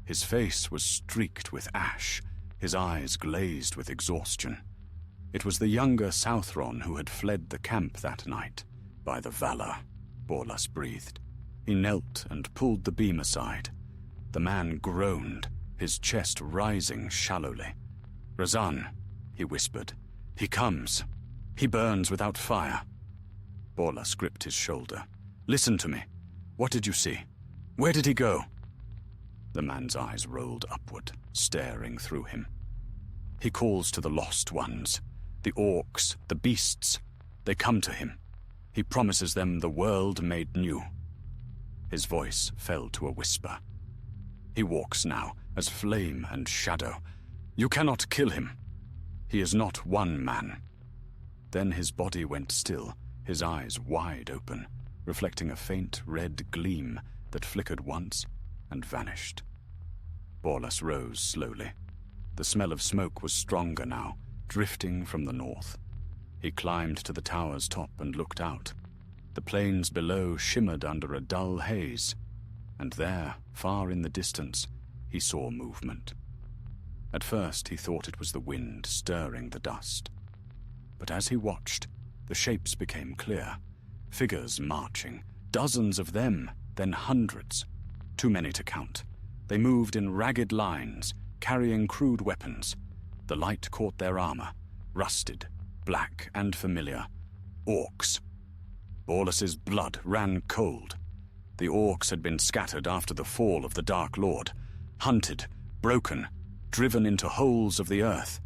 His face was streaked with ash, his eyes glazed with exhaustion. It was the younger Southron who had fled the camp that night. By the valor, Borlus breathed. He knelt and pulled the beam aside. The man groaned, his chest rising shallowly. "Razan," he whispered. "He comes. He burns without fire." Borlus gripped his shoulder. "Listen to me. What did you see? Where did he go?" The man's eyes rolled upward, staring through him. "He calls to the lost ones, the orcs, the beasts. They come to him. He promises them the world made new." His voice fell to a whisper. "He walks now, as flame and shadow. You cannot kill him. He is not one man." Then his body went still, his eyes wide open, reflecting a faint red gleam that flickered once and vanished. Borlus rose slowly. The smell of smoke was stronger now, drifting from the north. He climbed to the tower's top and looked out. The plains below shimmered under a dull haze, and there, far in the distance, he saw movement. At first he thought it was the wind stirring the dust. But as he watched, the shapes became clear. Figures marching, dozens of them, then hundreds. Too many to count. They moved in ragged lines, carrying crude weapons. The light caught their armor, rusted, black and familiar. Orcs. Borlus's blood ran cold. The orcs had been scattered after the fall of the Dark Lord, hunted, broken, driven into holes of the earth.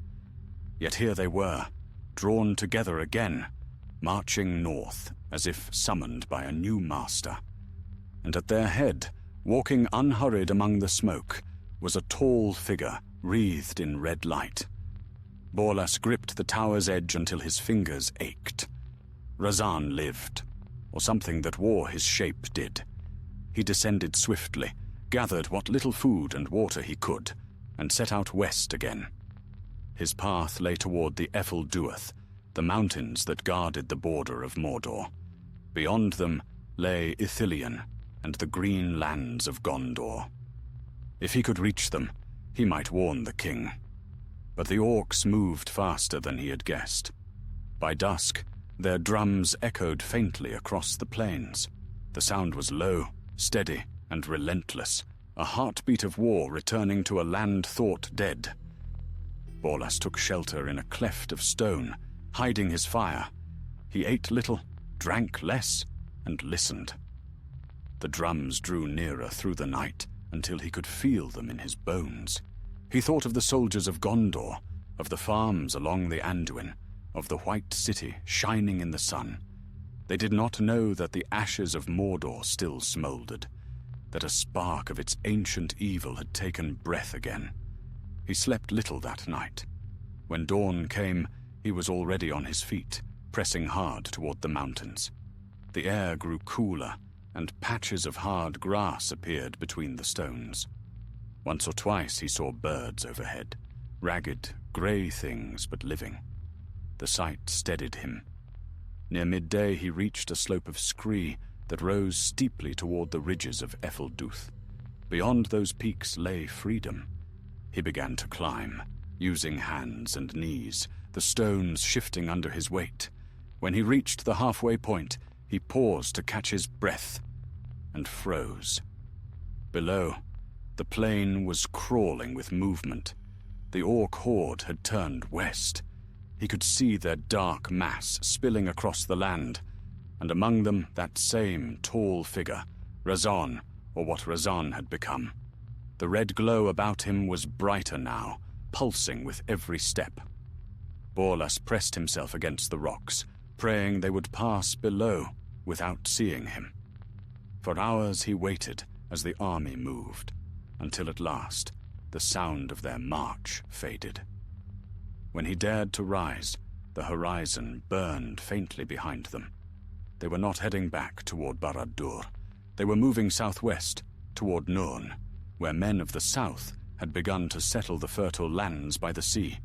Yet here they were, drawn together again, marching north as if summoned by a new master. And at their head, walking unhurried among the smoke, was a tall figure wreathed in red light. Borlus gripped the tower's edge until his fingers ached. Razan lived, or something that wore his shape did. He descended swiftly, gathered what little food and water he could, and set out west again. His path lay toward the Duath, the mountains that guarded the border of Mordor. Beyond them lay Ithilien and the green lands of Gondor. If he could reach them, he might warn the king. But the orcs moved faster than he had guessed. By dusk, their drums echoed faintly across the plains. The sound was low, steady, and relentless, a heartbeat of war returning to a land thought dead. Borlus took shelter in a cleft of stone, hiding his fire. He ate little, drank less, and listened. The drums drew nearer through the night until he could feel them in his bones. He thought of the soldiers of Gondor, of the farms along the Anduin, of the white city shining in the sun. They did not know that the ashes of Mordor still smoldered, that a spark of its ancient evil had taken breath again. He slept little that night. When dawn came, he was already on his feet, pressing hard toward the mountains. The air grew cooler, and patches of hard grass appeared between the stones. Once or twice he saw birds overhead, ragged, grey things but living. The sight steadied him. Near midday he reached a slope of scree that rose steeply toward the ridges of Duath. Beyond those peaks lay freedom. He began to climb, using hands and knees, the stones shifting under his weight. When he reached the halfway point, he paused to catch his breath and froze. Below, the plain was crawling with movement. The orc horde had turned west. He could see their dark mass spilling across the land, and among them that same tall figure, Razan, or what Razan had become. The red glow about him was brighter now, pulsing with every step. Borlas pressed himself against the rocks, praying they would pass below without seeing him. For hours he waited as the army moved, until at last the sound of their march faded. When he dared to rise, the horizon burned faintly behind them. They were not heading back toward Barad-dûr. They were moving southwest, toward Nurn, where men of the south had begun to settle the fertile lands by the sea.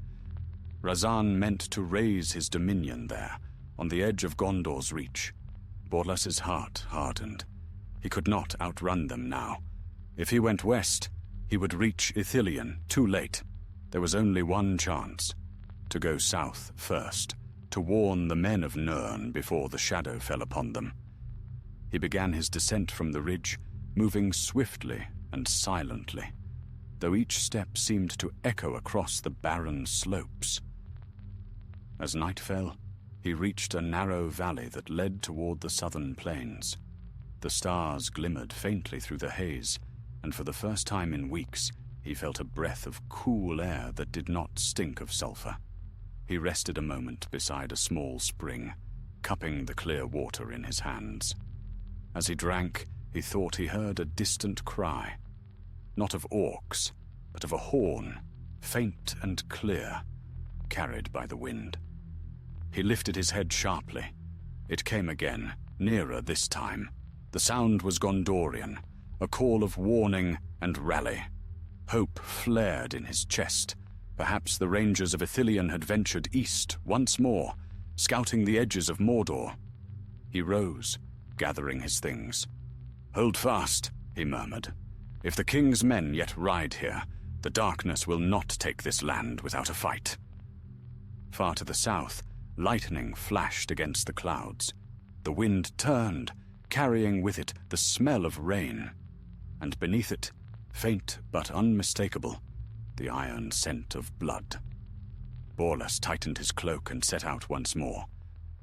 Razan meant to raise his dominion there, on the edge of Gondor's reach. Borlas's heart hardened. He could not outrun them now. If he went west, he would reach Ithilien too late. There was only one chance: to go south first, to warn the men of Nurn before the shadow fell upon them. He began his descent from the ridge, moving swiftly and silently, though each step seemed to echo across the barren slopes. As night fell, he reached a narrow valley that led toward the southern plains. The stars glimmered faintly through the haze, and for the first time in weeks, he felt a breath of cool air that did not stink of sulfur. He rested a moment beside a small spring, cupping the clear water in his hands. As he drank, he thought he heard a distant cry, not of orcs, but of a horn, faint and clear, carried by the wind. He lifted his head sharply. It came again, nearer this time. The sound was Gondorian, a call of warning and rally. Hope flared in his chest. Perhaps the rangers of Ithilien had ventured east once more, scouting the edges of Mordor. He rose, gathering his things. "Hold fast," he murmured. "If the king's men yet ride here, the darkness will not take this land without a fight." Far to the south, lightning flashed against the clouds. The wind turned, carrying with it the smell of rain, and beneath it, faint but unmistakable, the iron scent of blood. Borlas tightened his cloak and set out once more.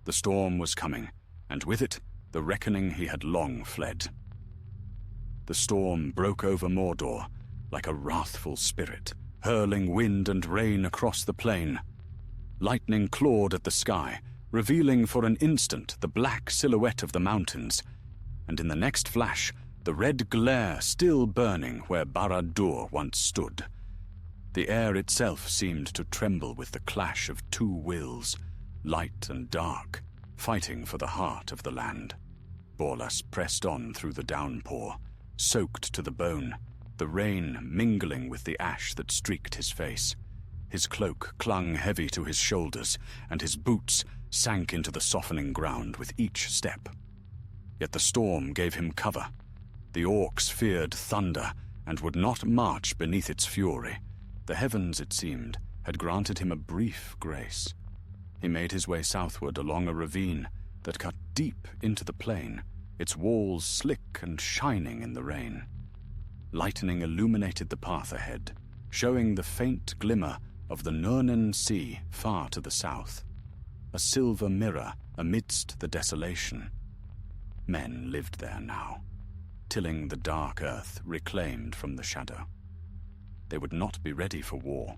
The storm was coming, and with it, the reckoning he had long fled. The storm broke over Mordor like a wrathful spirit, hurling wind and rain across the plain. Lightning clawed at the sky, revealing for an instant the black silhouette of the mountains, and in the next flash, the red glare still burning where Barad-dûr once stood. The air itself seemed to tremble with the clash of two wills, light and dark, fighting for the heart of the land. Borlas pressed on through the downpour, soaked to the bone, the rain mingling with the ash that streaked his face. His cloak clung heavy to his shoulders, and his boots sank into the softening ground with each step. Yet the storm gave him cover. The orcs feared thunder and would not march beneath its fury. The heavens, it seemed, had granted him a brief grace. He made his way southward along a ravine that cut deep into the plain, its walls slick and shining in the rain. Lightning illuminated the path ahead, showing the faint glimmer of the Nurnen Sea far to the south, a silver mirror amidst the desolation. Men lived there now, tilling the dark earth reclaimed from the shadow. They would not be ready for war.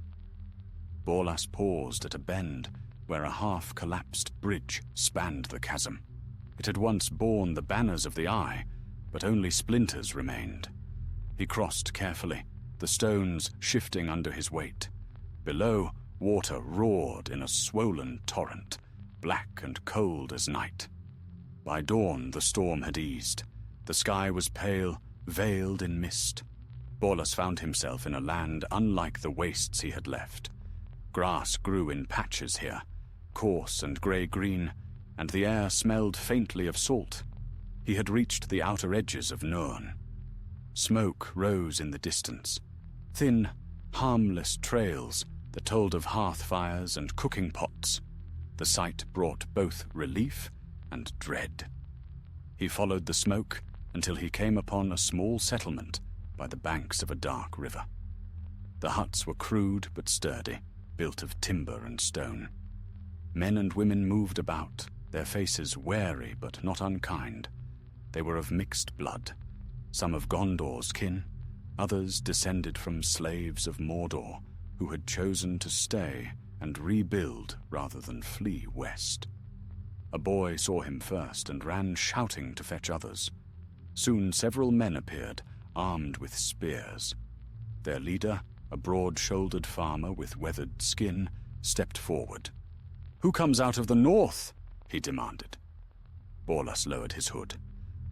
Borlas paused at a bend where a half-collapsed bridge spanned the chasm. It had once borne the banners of the Eye, but only splinters remained. He crossed carefully, the stones shifting under his weight. Below, water roared in a swollen torrent, black and cold as night. By dawn, the storm had eased. The sky was pale, veiled in mist. Borlas found himself in a land unlike the wastes he had left. Grass grew in patches here, coarse and grey-green, and the air smelled faintly of salt. He had reached the outer edges of Nurn. Smoke rose in the distance, thin, harmless trails that told of hearth fires and cooking pots. The sight brought both relief and dread. He followed the smoke until he came upon a small settlement by the banks of a dark river. The huts were crude but sturdy, built of timber and stone. Men and women moved about, their faces wary but not unkind. They were of mixed blood, some of Gondor's kin, others descended from slaves of Mordor, who had chosen to stay and rebuild rather than flee west. A boy saw him first and ran shouting to fetch others. Soon several men appeared, armed with spears. Their leader, a broad-shouldered farmer with weathered skin, stepped forward. "Who comes out of the north?" he demanded. Borlas lowered his hood.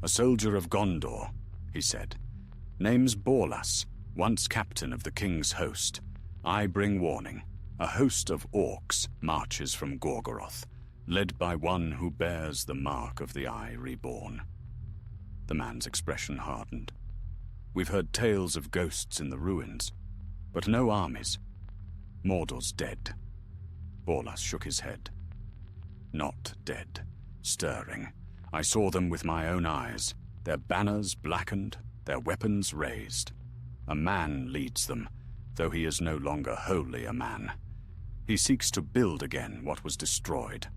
"A soldier of Gondor," he said. "Name's Borlas, once captain of the king's host. I bring warning. A host of orcs marches from Gorgoroth, led by one who bears the mark of the Eye Reborn." The man's expression hardened. "We've heard tales of ghosts in the ruins, but no armies. Mordor's dead." Borlas shook his head. "Not dead. Stirring. I saw them with my own eyes, their banners blackened, their weapons raised. A man leads them, though he is no longer wholly a man. He seeks to build again what was destroyed."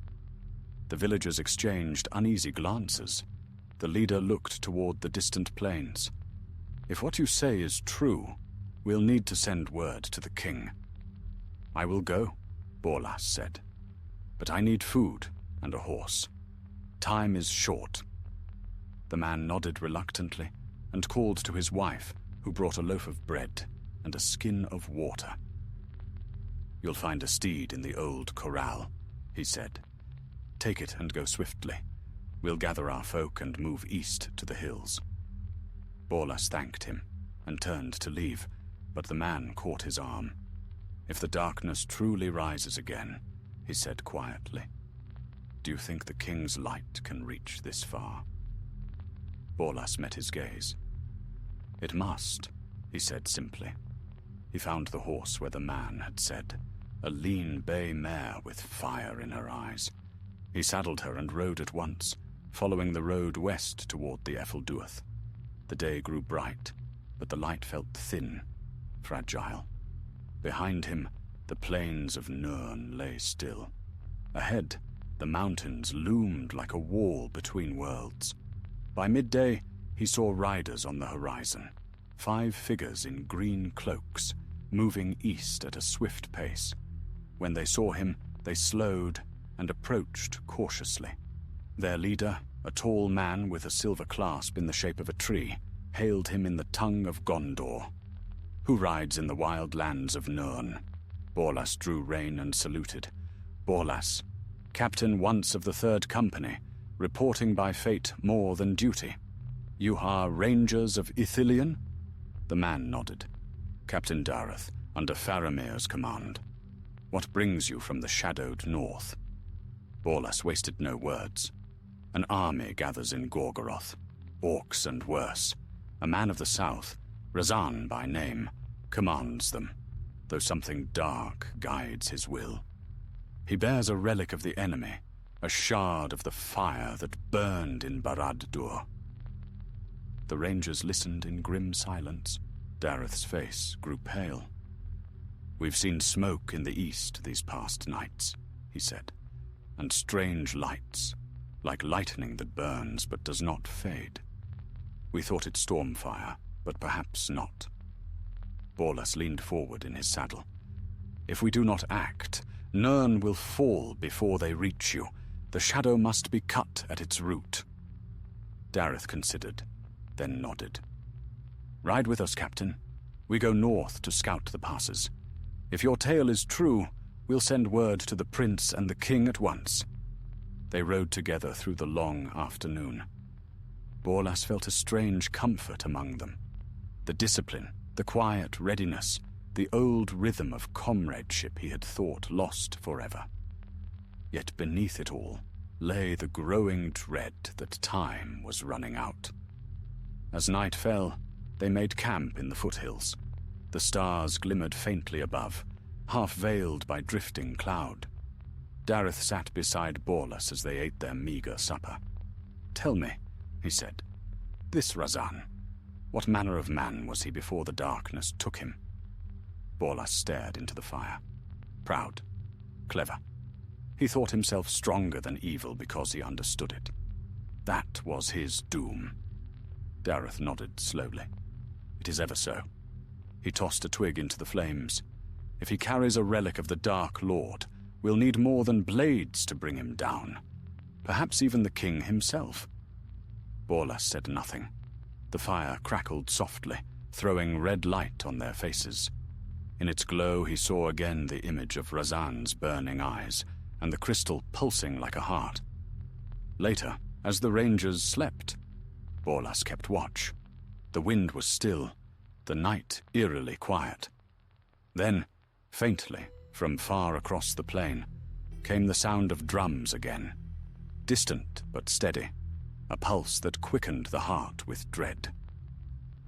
The villagers exchanged uneasy glances. The leader looked toward the distant plains. "If what you say is true, we'll need to send word to the king." "I will go," Borlas said. "But I need food and a horse. Time is short." The man nodded reluctantly and called to his wife, who brought a loaf of bread and a skin of water. "You'll find a steed in the old corral," he said. "Take it and go swiftly. We'll gather our folk and move east to the hills." Borlas thanked him and turned to leave, but the man caught his arm. "If the darkness truly rises again," he said quietly, "do you think the king's light can reach this far?" Borlas met his gaze. "It must," he said simply. He found the horse where the man had said, a lean bay mare with fire in her eyes. He saddled her and rode at once, following the road west toward the Efelduath. The day grew bright, but the light felt thin, fragile. Behind him, the plains of Nirn lay still. Ahead, the mountains loomed like a wall between worlds. By midday, he saw riders on the horizon, 5 figures in green cloaks, moving east at a swift pace. When they saw him, they slowed and approached cautiously. Their leader, a tall man with a silver clasp in the shape of a tree, hailed him in the tongue of Gondor. "Who rides in the wild lands of Nirn?" Borlas drew rein and saluted. "Borlas, captain once of the 3rd Company, reporting by fate more than duty. You are Rangers of Ithilien?" The man nodded. "Captain Dareth, under Faramir's command. What brings you from the shadowed north?" Borlas wasted no words. "An army gathers in Gorgoroth, orcs and worse. A man of the south, Razan by name, commands them, though something dark guides his will. He bears a relic of the enemy, a shard of the fire that burned in Barad-dûr." The rangers listened in grim silence. Dareth's face grew pale. "We've seen smoke in the east these past nights," he said, "and strange lights, like lightning that burns but does not fade. We thought it stormfire, but perhaps not." Borlas leaned forward in his saddle. "If we do not act, Nirn will fall before they reach you. The shadow must be cut at its root." Dareth considered, then nodded. "Ride with us, Captain. We go north to scout the passes. If your tale is true, we'll send word to the prince and the king at once." They rode together through the long afternoon. Borlas felt a strange comfort among them. The discipline, the quiet readiness, the old rhythm of comradeship he had thought lost forever. Yet beneath it all lay the growing dread that time was running out. As night fell, they made camp in the foothills. The stars glimmered faintly above, half veiled by drifting cloud. Dareth sat beside Borlas as they ate their meager supper. "Tell me," he said, "this Razan, what manner of man was he before the darkness took him?" Borlas stared into the fire. Proud, clever. He thought himself stronger than evil because he understood it. That was his doom. Dareth nodded slowly. "It is ever so." He tossed a twig into the flames. If he carries a relic of the Dark Lord, we'll need more than blades to bring him down. Perhaps even the king himself." Borlas said nothing. The fire crackled softly, throwing red light on their faces. In its glow he saw again the image of Razan's burning eyes, and the crystal pulsing like a heart. Later, as the rangers slept, Borlas kept watch. The wind was still, the night eerily quiet. Then, faintly, from far across the plain, came the sound of drums again, distant but steady, a pulse that quickened the heart with dread.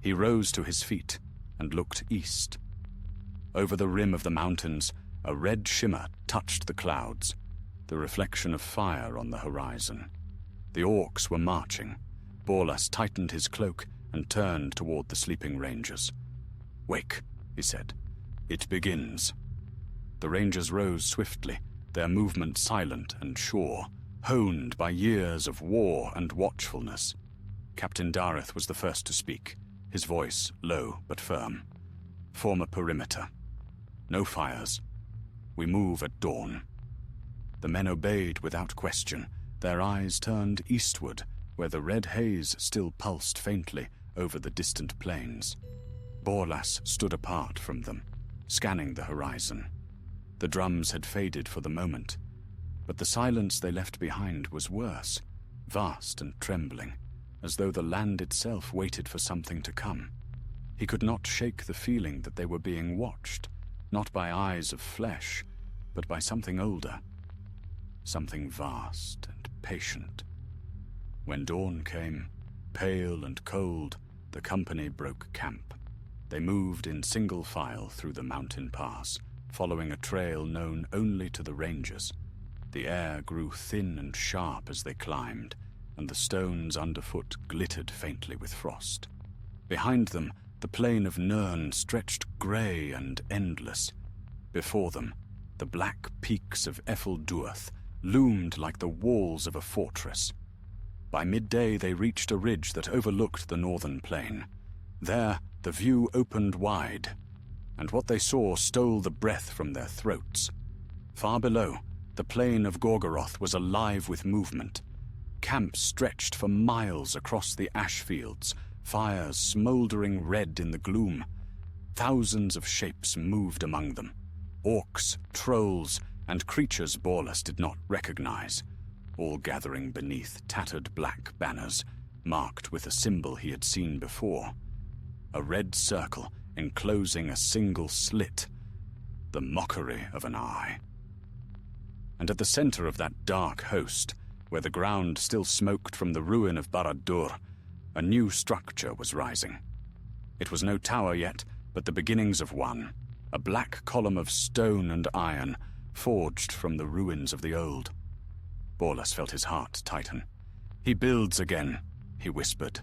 He rose to his feet and looked east. Over the rim of the mountains, a red shimmer touched the clouds, the reflection of fire on the horizon. The orcs were marching. Borlas tightened his cloak and turned toward the sleeping rangers. "Wake," he said. "It begins." The rangers rose swiftly, their movement silent and sure, honed by years of war and watchfulness. Captain Dareth was the first to speak, his voice low but firm. "Form a perimeter. No fires. We move at dawn." The men obeyed without question, their eyes turned eastward, where the red haze still pulsed faintly over the distant plains. Borlas stood apart from them, scanning the horizon. The drums had faded for the moment, but the silence they left behind was worse, vast and trembling, as though the land itself waited for something to come. He could not shake the feeling that they were being watched, not by eyes of flesh, but by something older, something vast and patient. When dawn came, pale and cold, the company broke camp. They moved in single file through the mountain pass, following a trail known only to the rangers. The air grew thin and sharp as they climbed, and the stones underfoot glittered faintly with frost. Behind them, the plain of Nirn stretched grey and endless. Before them, the black peaks of Effelduath loomed like the walls of a fortress. By midday they reached a ridge that overlooked the northern plain. There, the view opened wide, and what they saw stole the breath from their throats. Far below, the plain of Gorgoroth was alive with movement. Camps stretched for miles across the ash fields, fires smouldering red in the gloom. Thousands of shapes moved among them. Orcs, trolls, and creatures Borlas did not recognize, all gathering beneath tattered black banners, marked with a symbol he had seen before. A red circle enclosing a single slit, the mockery of an eye. And at the center of that dark host, where the ground still smoked from the ruin of Barad-dûr, a new structure was rising. It was no tower yet, but the beginnings of one, a black column of stone and iron, forged from the ruins of the old. Borlas felt his heart tighten. "He builds again," he whispered.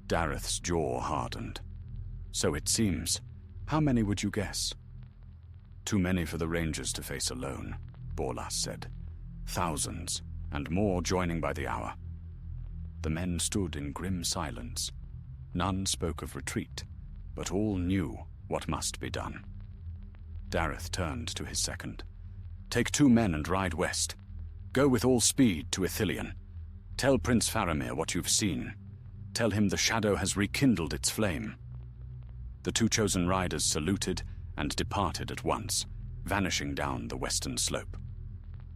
Dareth's jaw hardened. "So it seems. How many would you guess?" "Too many for the rangers to face alone," Borlas said. "Thousands, and more joining by the hour." The men stood in grim silence. None spoke of retreat, but all knew what must be done. Dareth turned to his second. "Take 2 men and ride west. Go with all speed to Ithilien. Tell Prince Faramir what you've seen. Tell him the shadow has rekindled its flame." The 2 chosen riders saluted and departed at once, vanishing down the western slope.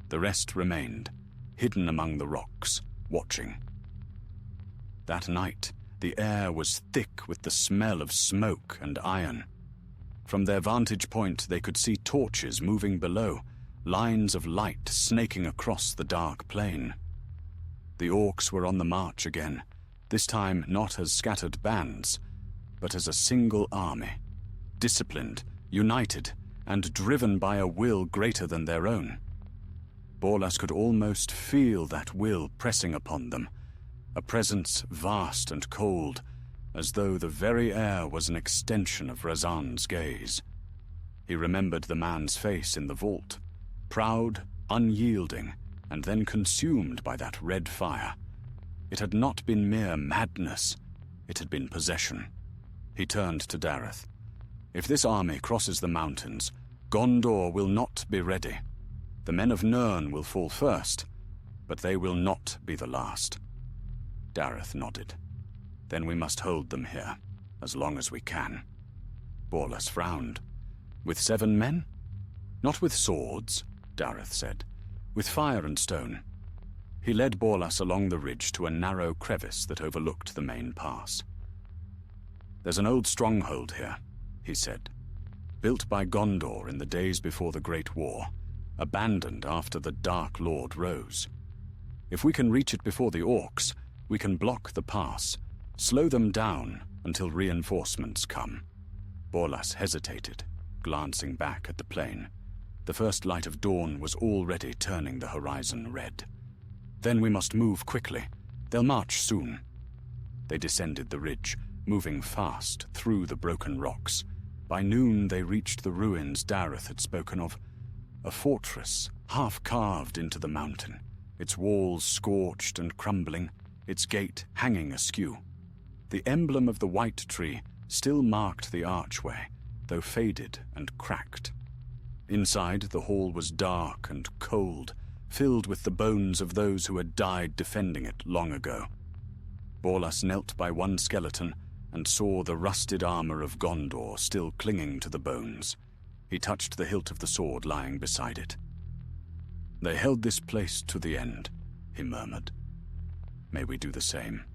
The rest remained, hidden among the rocks, watching. That night, the air was thick with the smell of smoke and iron. From their vantage point, they could see torches moving below, lines of light snaking across the dark plain. The orcs were on the march again, this time not as scattered bands, but as a single army, disciplined, united, and driven by a will greater than their own. Borlas could almost feel that will pressing upon them, a presence vast and cold, as though the very air was an extension of Razan's gaze. He remembered the man's face in the vault, proud, unyielding, and then consumed by that red fire. It had not been mere madness, it had been possession. He turned to Dareth. "If this army crosses the mountains, Gondor will not be ready. The men of Nirn will fall first, but they will not be the last. Dareth nodded. Then we must hold them here, as long as we can. Borlas frowned. With 7 men? Not with swords, Dareth said. With fire and stone. He led Borlas along the ridge to a narrow crevice that overlooked the main pass. There's an old stronghold here, he said. Built by Gondor in the days before the Great War, abandoned after the Dark Lord rose. If we can reach it before the orcs, we can block the pass, slow them down until reinforcements come. Borlas hesitated, glancing back at the plain. The first light of dawn was already turning the horizon red. Then we must move quickly. They'll march soon. They descended the ridge, moving fast through the broken rocks. By noon they reached the ruins Dareth had spoken of, a fortress half carved into the mountain, its walls scorched and crumbling, its gate hanging askew. The emblem of the white tree still marked the archway, though faded and cracked. Inside, the hall was dark and cold, filled with the bones of those who had died defending it long ago. Borlas knelt by one skeleton and saw the rusted armor of Gondor still clinging to the bones. He touched the hilt of the sword lying beside it. They held this place to the end, he murmured. May we do the same.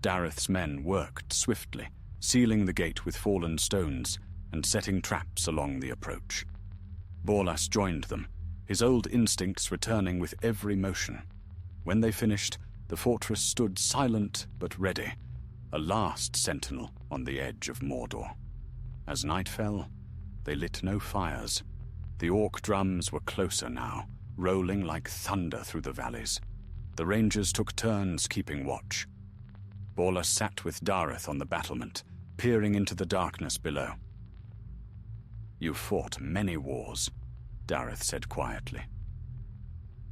Dareth's men worked swiftly, sealing the gate with fallen stones and setting traps along the approach. Borlas joined them, his old instincts returning with every motion. When they finished, the fortress stood silent but ready, a last sentinel on the edge of Mordor. As night fell, they lit no fires. The orc drums were closer now, rolling like thunder through the valleys. The rangers took turns keeping watch. Borlas sat with Dareth on the battlement, peering into the darkness below. "You fought many wars," Dareth said quietly.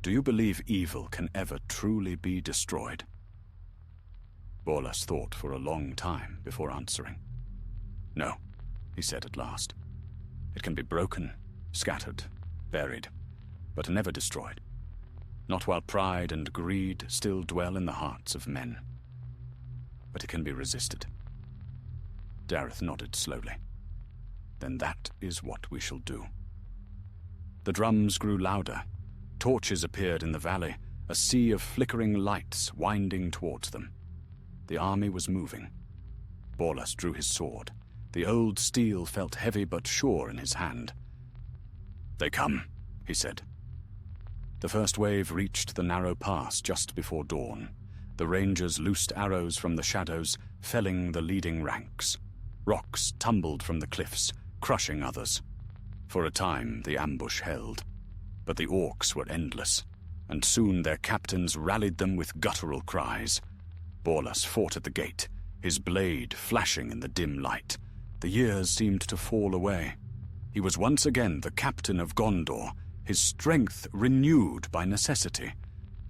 "Do you believe evil can ever truly be destroyed?" Borlas thought for a long time before answering. "No," he said at last. "It can be broken, scattered, buried, but never destroyed. Not while pride and greed still dwell in the hearts of men. But it can be resisted." Dareth nodded slowly. "Then that is what we shall do." The drums grew louder. Torches appeared in the valley, a sea of flickering lights winding towards them. The army was moving. Borlas drew his sword. The old steel felt heavy but sure in his hand. "They come," he said. The first wave reached the narrow pass just before dawn. The rangers loosed arrows from the shadows, felling the leading ranks. Rocks tumbled from the cliffs, crushing others. For a time, the ambush held. But the orcs were endless, and soon their captains rallied them with guttural cries. Borlas fought at the gate, his blade flashing in the dim light. The years seemed to fall away. He was once again the captain of Gondor, his strength renewed by necessity.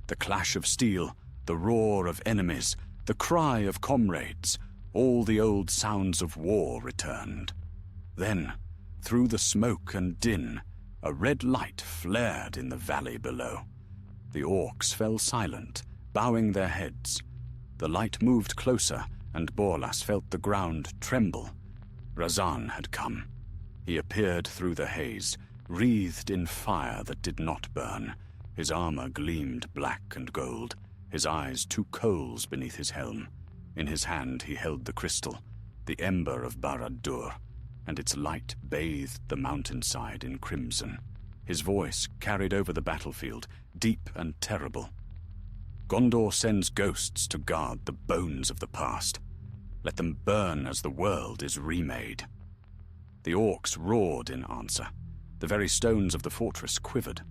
The clash of steel, the roar of enemies, the cry of comrades, all the old sounds of war returned. Then, through the smoke and din, a red light flared in the valley below. The orcs fell silent, bowing their heads. The light moved closer, and Borlas felt the ground tremble. Razan had come. He appeared through the haze, wreathed in fire that did not burn. His armor gleamed black and gold, his eyes two coals beneath his helm. In his hand he held the crystal, the ember of Barad-dûr, and its light bathed the mountainside in crimson. His voice carried over the battlefield, deep and terrible. "Gondor sends ghosts to guard the bones of the past. Let them burn as the world is remade." The orcs roared in answer. The very stones of the fortress quivered.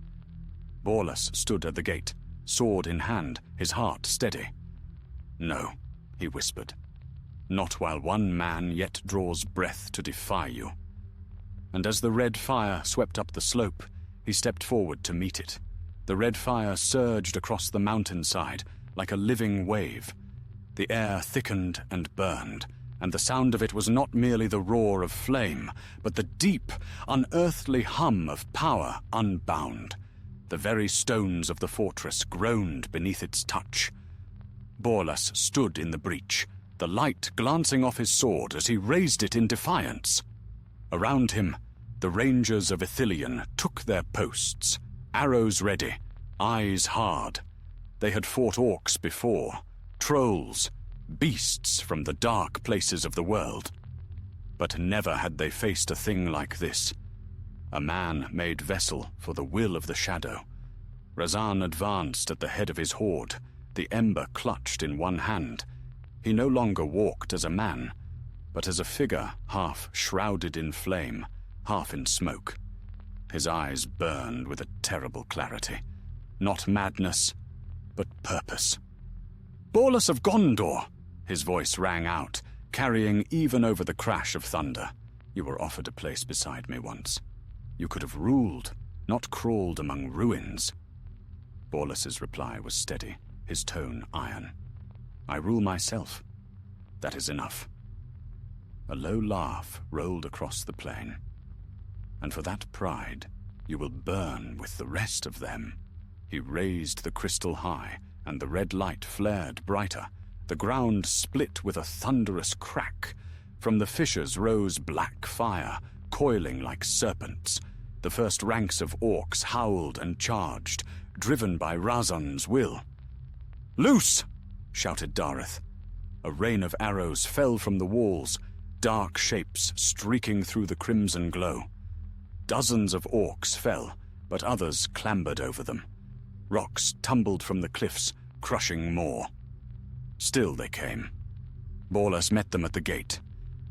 Borlas stood at the gate, sword in hand, his heart steady. "No," he whispered. "Not while one man yet draws breath to defy you." And as the red fire swept up the slope, he stepped forward to meet it. The red fire surged across the mountainside like a living wave. The air thickened and burned, and the sound of it was not merely the roar of flame, but the deep, unearthly hum of power unbound. The very stones of the fortress groaned beneath its touch. Borlas stood in the breach, the light glancing off his sword as he raised it in defiance. Around him, the rangers of Ithilien took their posts, arrows ready, eyes hard. They had fought orcs before, trolls, beasts from the dark places of the world. But never had they faced a thing like this. A man-made vessel for the will of the shadow. Razan advanced at the head of his horde, the ember clutched in one hand. He no longer walked as a man, but as a figure half shrouded in flame, half in smoke. His eyes burned with a terrible clarity. Not madness, but purpose. "Borlas of Gondor!" His voice rang out, carrying even over the crash of thunder. "You were offered a place beside me once. You could have ruled, not crawled among ruins." Borlas's reply was steady, his tone iron. "I rule myself. That is enough." A low laugh rolled across the plain. "And for that pride, you will burn with the rest of them." He raised the crystal high, and the red light flared brighter. The ground split with a thunderous crack. From the fissures rose black fire, coiling like serpents. The first ranks of orcs howled and charged, driven by Razan's will. "Loose!" shouted Dareth. A rain of arrows fell from the walls, dark shapes streaking through the crimson glow. Dozens of orcs fell, but others clambered over them. Rocks tumbled from the cliffs, crushing more. Still they came. Borlas met them at the gate.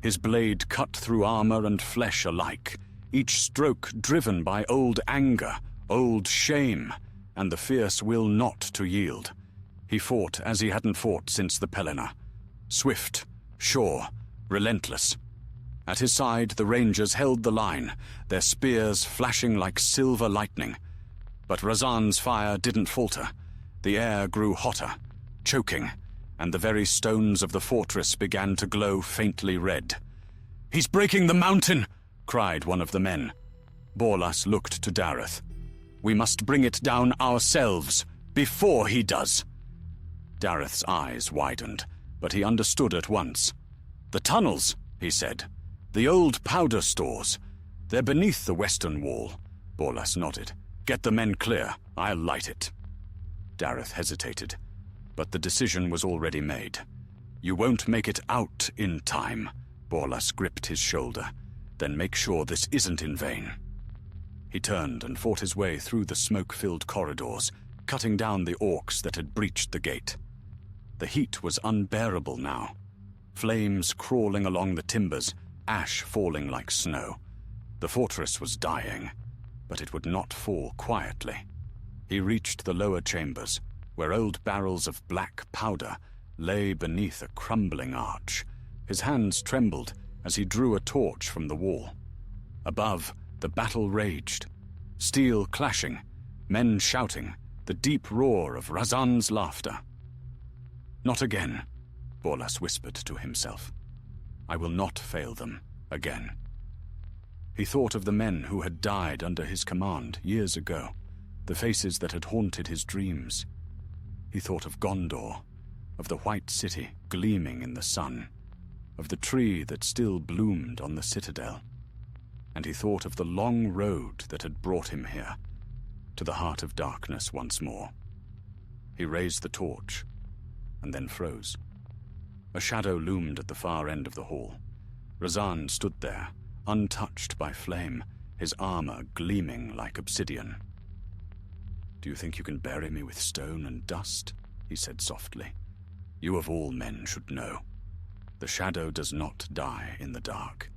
His blade cut through armor and flesh alike, each stroke driven by old anger, old shame, and the fierce will not to yield. He fought as he hadn't fought since the Pelennor. Swift, sure, relentless. At his side, the rangers held the line, their spears flashing like silver lightning. But Razan's fire didn't falter. The air grew hotter, choking, and the very stones of the fortress began to glow faintly red. "He's breaking the mountain!" cried one of the men. Borlas looked to Dareth. "We must bring it down ourselves, before he does." Dareth's eyes widened, but he understood at once. "The tunnels," he said. "The old powder stores. They're beneath the western wall." Borlas nodded. "Get the men clear. I'll light it." Dareth hesitated, but the decision was already made. "You won't make it out in time." Borlas gripped his shoulder. "Then make sure this isn't in vain." He turned and fought his way through the smoke-filled corridors, cutting down the orcs that had breached the gate. The heat was unbearable now. Flames crawling along the timbers, ash falling like snow. The fortress was dying, but it would not fall quietly. He reached the lower chambers, where old barrels of black powder lay beneath a crumbling arch. His hands trembled as he drew a torch from the wall. Above, the battle raged. Steel clashing, men shouting, the deep roar of Razan's laughter. "Not again," Borlas whispered to himself. "I will not fail them again." He thought of the men who had died under his command years ago, the faces that had haunted his dreams. He thought of Gondor, of the white city gleaming in the sun, of the tree that still bloomed on the citadel. And he thought of the long road that had brought him here, to the heart of darkness once more. He raised the torch, and then froze. A shadow loomed at the far end of the hall. Razan stood there, untouched by flame, his armor gleaming like obsidian. "Do you think you can bury me with stone and dust?" he said softly. "You of all men should know. The shadow does not die in the dark.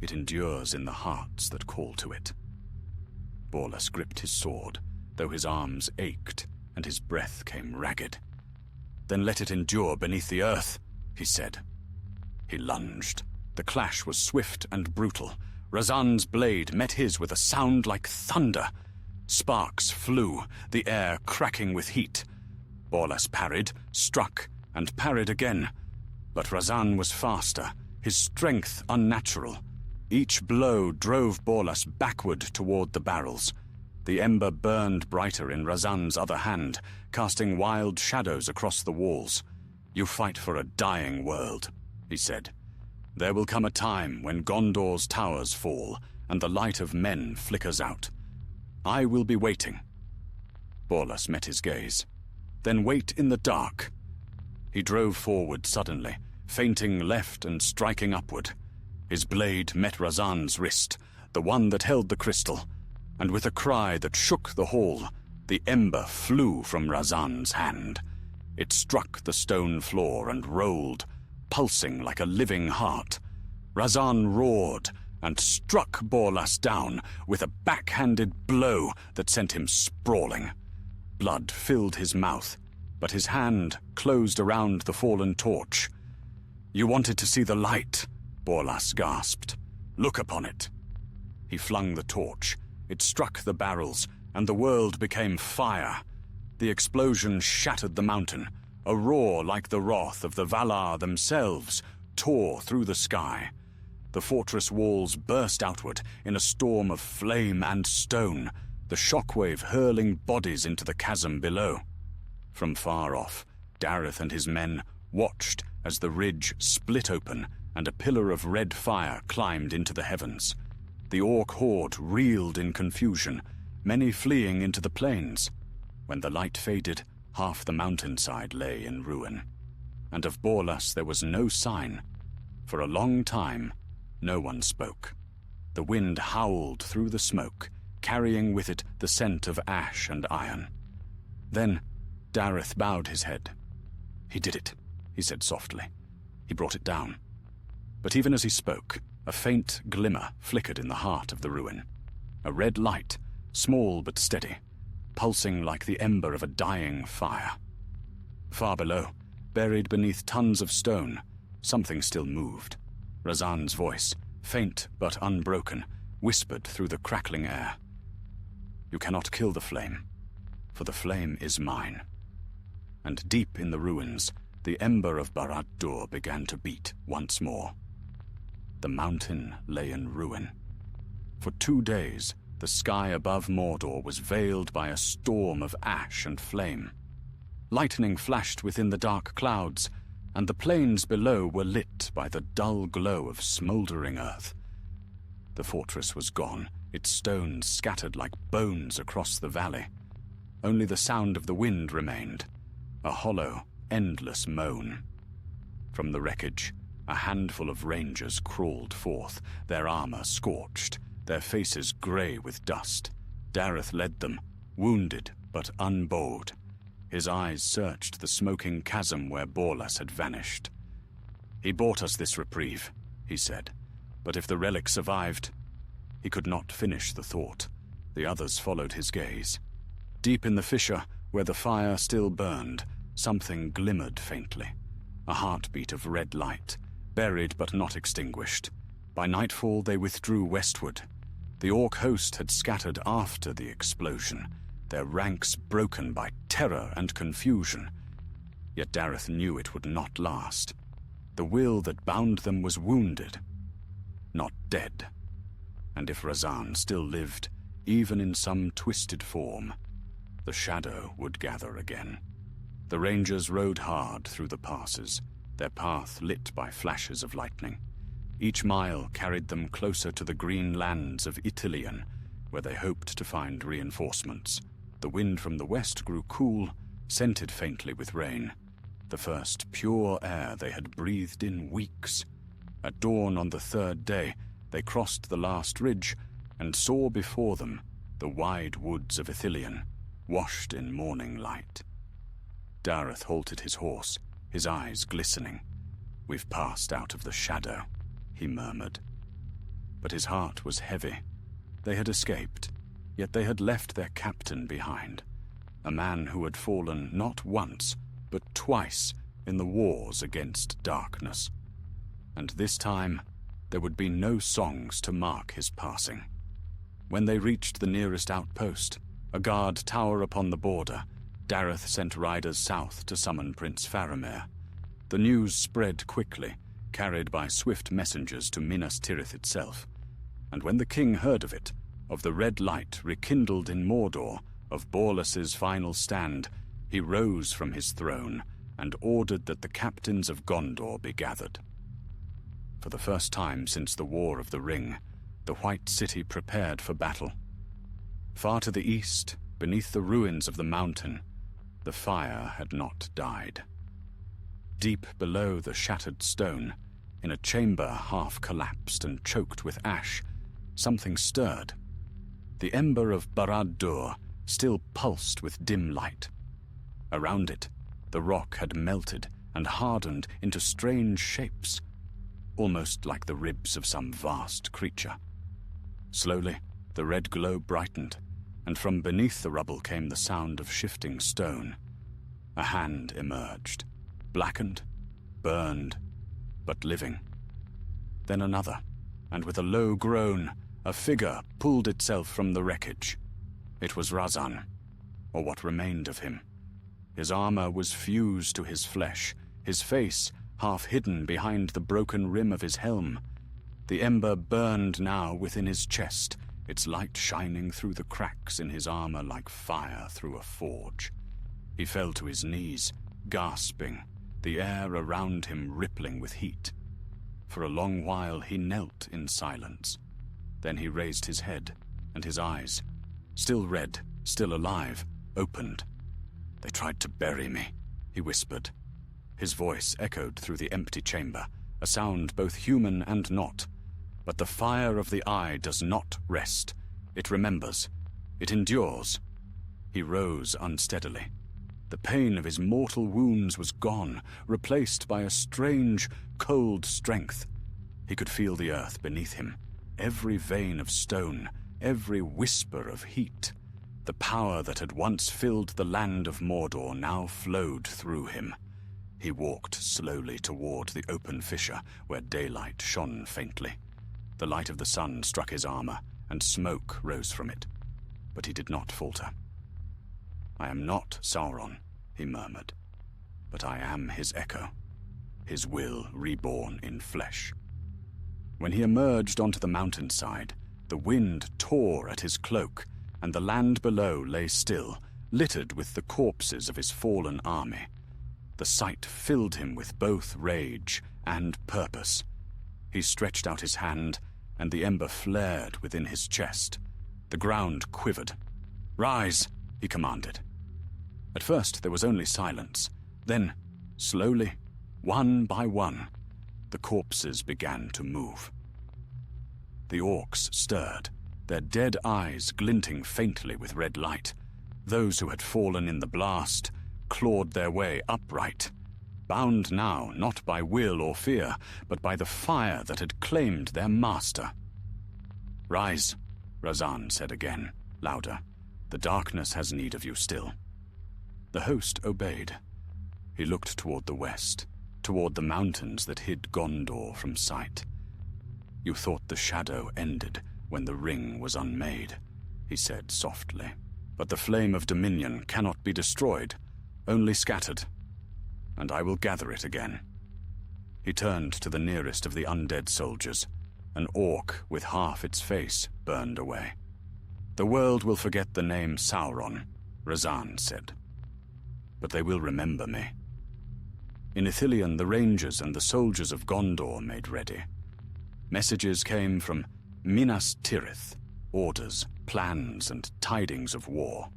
It endures in the hearts that call to it." Borlas gripped his sword, though his arms ached and his breath came ragged. "Then let it endure beneath the earth," he said. He lunged. The clash was swift and brutal. Razan's blade met his with a sound like thunder. Sparks flew, the air cracking with heat. Borlas parried, struck, and parried again. But Razan was faster, his strength unnatural. Each blow drove Borlas backward toward the barrels. The ember burned brighter in Razan's other hand, casting wild shadows across the walls. "You fight for a dying world," he said. "There will come a time when Gondor's towers fall and the light of men flickers out. I will be waiting." Borlas met his gaze. "Then wait in the dark." He drove forward suddenly, feinting left and striking upward. His blade met Razan's wrist, the one that held the crystal, and with a cry that shook the hall, the ember flew from Razan's hand. It struck the stone floor and rolled, pulsing like a living heart. Razan roared and struck Borlas down with a backhanded blow that sent him sprawling. Blood filled his mouth, but his hand closed around the fallen torch. "You wanted to see the light," Borlas gasped. "Look upon it." He flung the torch. It struck the barrels, and the world became fire. The explosion shattered the mountain. A roar like the wrath of the Valar themselves tore through the sky. The fortress walls burst outward in a storm of flame and stone, the shockwave hurling bodies into the chasm below. From far off, Dareth and his men watched as the ridge split open and a pillar of red fire climbed into the heavens. The orc horde reeled in confusion, many fleeing into the plains. When the light faded, half the mountainside lay in ruin. And of Borlas there was no sign. For a long time, no one spoke. The wind howled through the smoke, carrying with it the scent of ash and iron. Then Dareth bowed his head. "He did it," he said softly. He brought it down. But even as he spoke, a faint glimmer flickered in the heart of the ruin. A red light, small but steady, pulsing like the ember of a dying fire. Far below, buried beneath tons of stone, something still moved. Razan's voice, faint but unbroken, whispered through the crackling air. "You cannot kill the flame, for the flame is mine." And deep in the ruins, the ember of Barad-dûr began to beat once more. The mountain lay in ruin. For 2 days, the sky above Mordor was veiled by a storm of ash and flame. Lightning flashed within the dark clouds, and the plains below were lit by the dull glow of smoldering earth. The fortress was gone, its stones scattered like bones across the valley. Only the sound of the wind remained, a hollow, endless moan. From the wreckage, a handful of rangers crawled forth, their armor scorched, their faces grey with dust. Dareth led them, wounded but unbowed. His eyes searched the smoking chasm where Borlas had vanished. "He bought us this reprieve," he said, "but if the relic survived—" He could not finish the thought. The others followed his gaze. Deep in the fissure, where the fire still burned, something glimmered faintly. A heartbeat of red light, buried but not extinguished. By nightfall they withdrew westward. The orc host had scattered after the explosion, their ranks broken by terror and confusion. Yet Dareth knew it would not last. The will that bound them was wounded, not dead. And if Razan still lived, even in some twisted form, the shadow would gather again. The rangers rode hard through the passes, their path lit by flashes of lightning. Each mile carried them closer to the green lands of Ithilien, where they hoped to find reinforcements. The wind from the west grew cool, scented faintly with rain. The first pure air they had breathed in weeks. At dawn on the 3rd day, they crossed the last ridge and saw before them the wide woods of Ithilien, washed in morning light. Dareth halted his horse, his eyes glistening. "We've passed out of the shadow," he murmured. But his heart was heavy. They had escaped, yet they had left their captain behind, a man who had fallen not once, but twice in the wars against darkness. And this time, there would be no songs to mark his passing. When they reached the nearest outpost, a guard tower upon the border, Dareth sent riders south to summon Prince Faramir. The news spread quickly, carried by swift messengers to Minas Tirith itself. And when the king heard of it, of the red light rekindled in Mordor, of Borlus's final stand, he rose from his throne and ordered that the captains of Gondor be gathered. For the first time since the War of the Ring, the White City prepared for battle. Far to the east, beneath the ruins of the mountain, the fire had not died. Deep below the shattered stone, in a chamber half collapsed and choked with ash, something stirred. The ember of Barad-dûr still pulsed with dim light. Around it, the rock had melted and hardened into strange shapes, almost like the ribs of some vast creature. Slowly, the red glow brightened, and from beneath the rubble came the sound of shifting stone. A hand emerged, blackened, burned, but living. Then another, and with a low groan, a figure pulled itself from the wreckage. It was Razan, or what remained of him. His armor was fused to his flesh, his face half hidden behind the broken rim of his helm. The ember burned now within his chest, its light shining through the cracks in his armor like fire through a forge. He fell to his knees, gasping, the air around him rippling with heat. For a long while he knelt in silence. Then he raised his head, and his eyes, still red, still alive, opened. "They tried to bury me," he whispered. His voice echoed through the empty chamber, a sound both human and not. But the fire of the eye does not rest. It remembers. It endures. He rose unsteadily. The pain of his mortal wounds was gone, replaced by a strange, cold strength. He could feel the earth beneath him, every vein of stone, every whisper of heat. The power that had once filled the land of Mordor now flowed through him. He walked slowly toward the open fissure where daylight shone faintly. The light of the sun struck his armor, and smoke rose from it. But he did not falter. "I am not Sauron," he murmured, "but I am his echo, his will reborn in flesh." When he emerged onto the mountainside, the wind tore at his cloak, and the land below lay still, littered with the corpses of his fallen army. The sight filled him with both rage and purpose. He stretched out his hand, and the ember flared within his chest. The ground quivered. "Rise," he commanded. At first there was only silence. Then, slowly, one by one, the corpses began to move. The orcs stirred, their dead eyes glinting faintly with red light. Those who had fallen in the blast clawed their way upright, bound now not by will or fear, but by the fire that had claimed their master. "Rise," Razan said again, louder. "The darkness has need of you still." The host obeyed. He looked toward the west, toward the mountains that hid Gondor from sight. "You thought the shadow ended when the ring was unmade," he said softly. "But the flame of dominion cannot be destroyed, only scattered, and I will gather it again." He turned to the nearest of the undead soldiers. An orc with half its face burned away. "The world will forget the name Sauron," Razan said, "but they will remember me." In Ithilien, the rangers and the soldiers of Gondor made ready. Messages came from Minas Tirith, orders, plans, and tidings of war.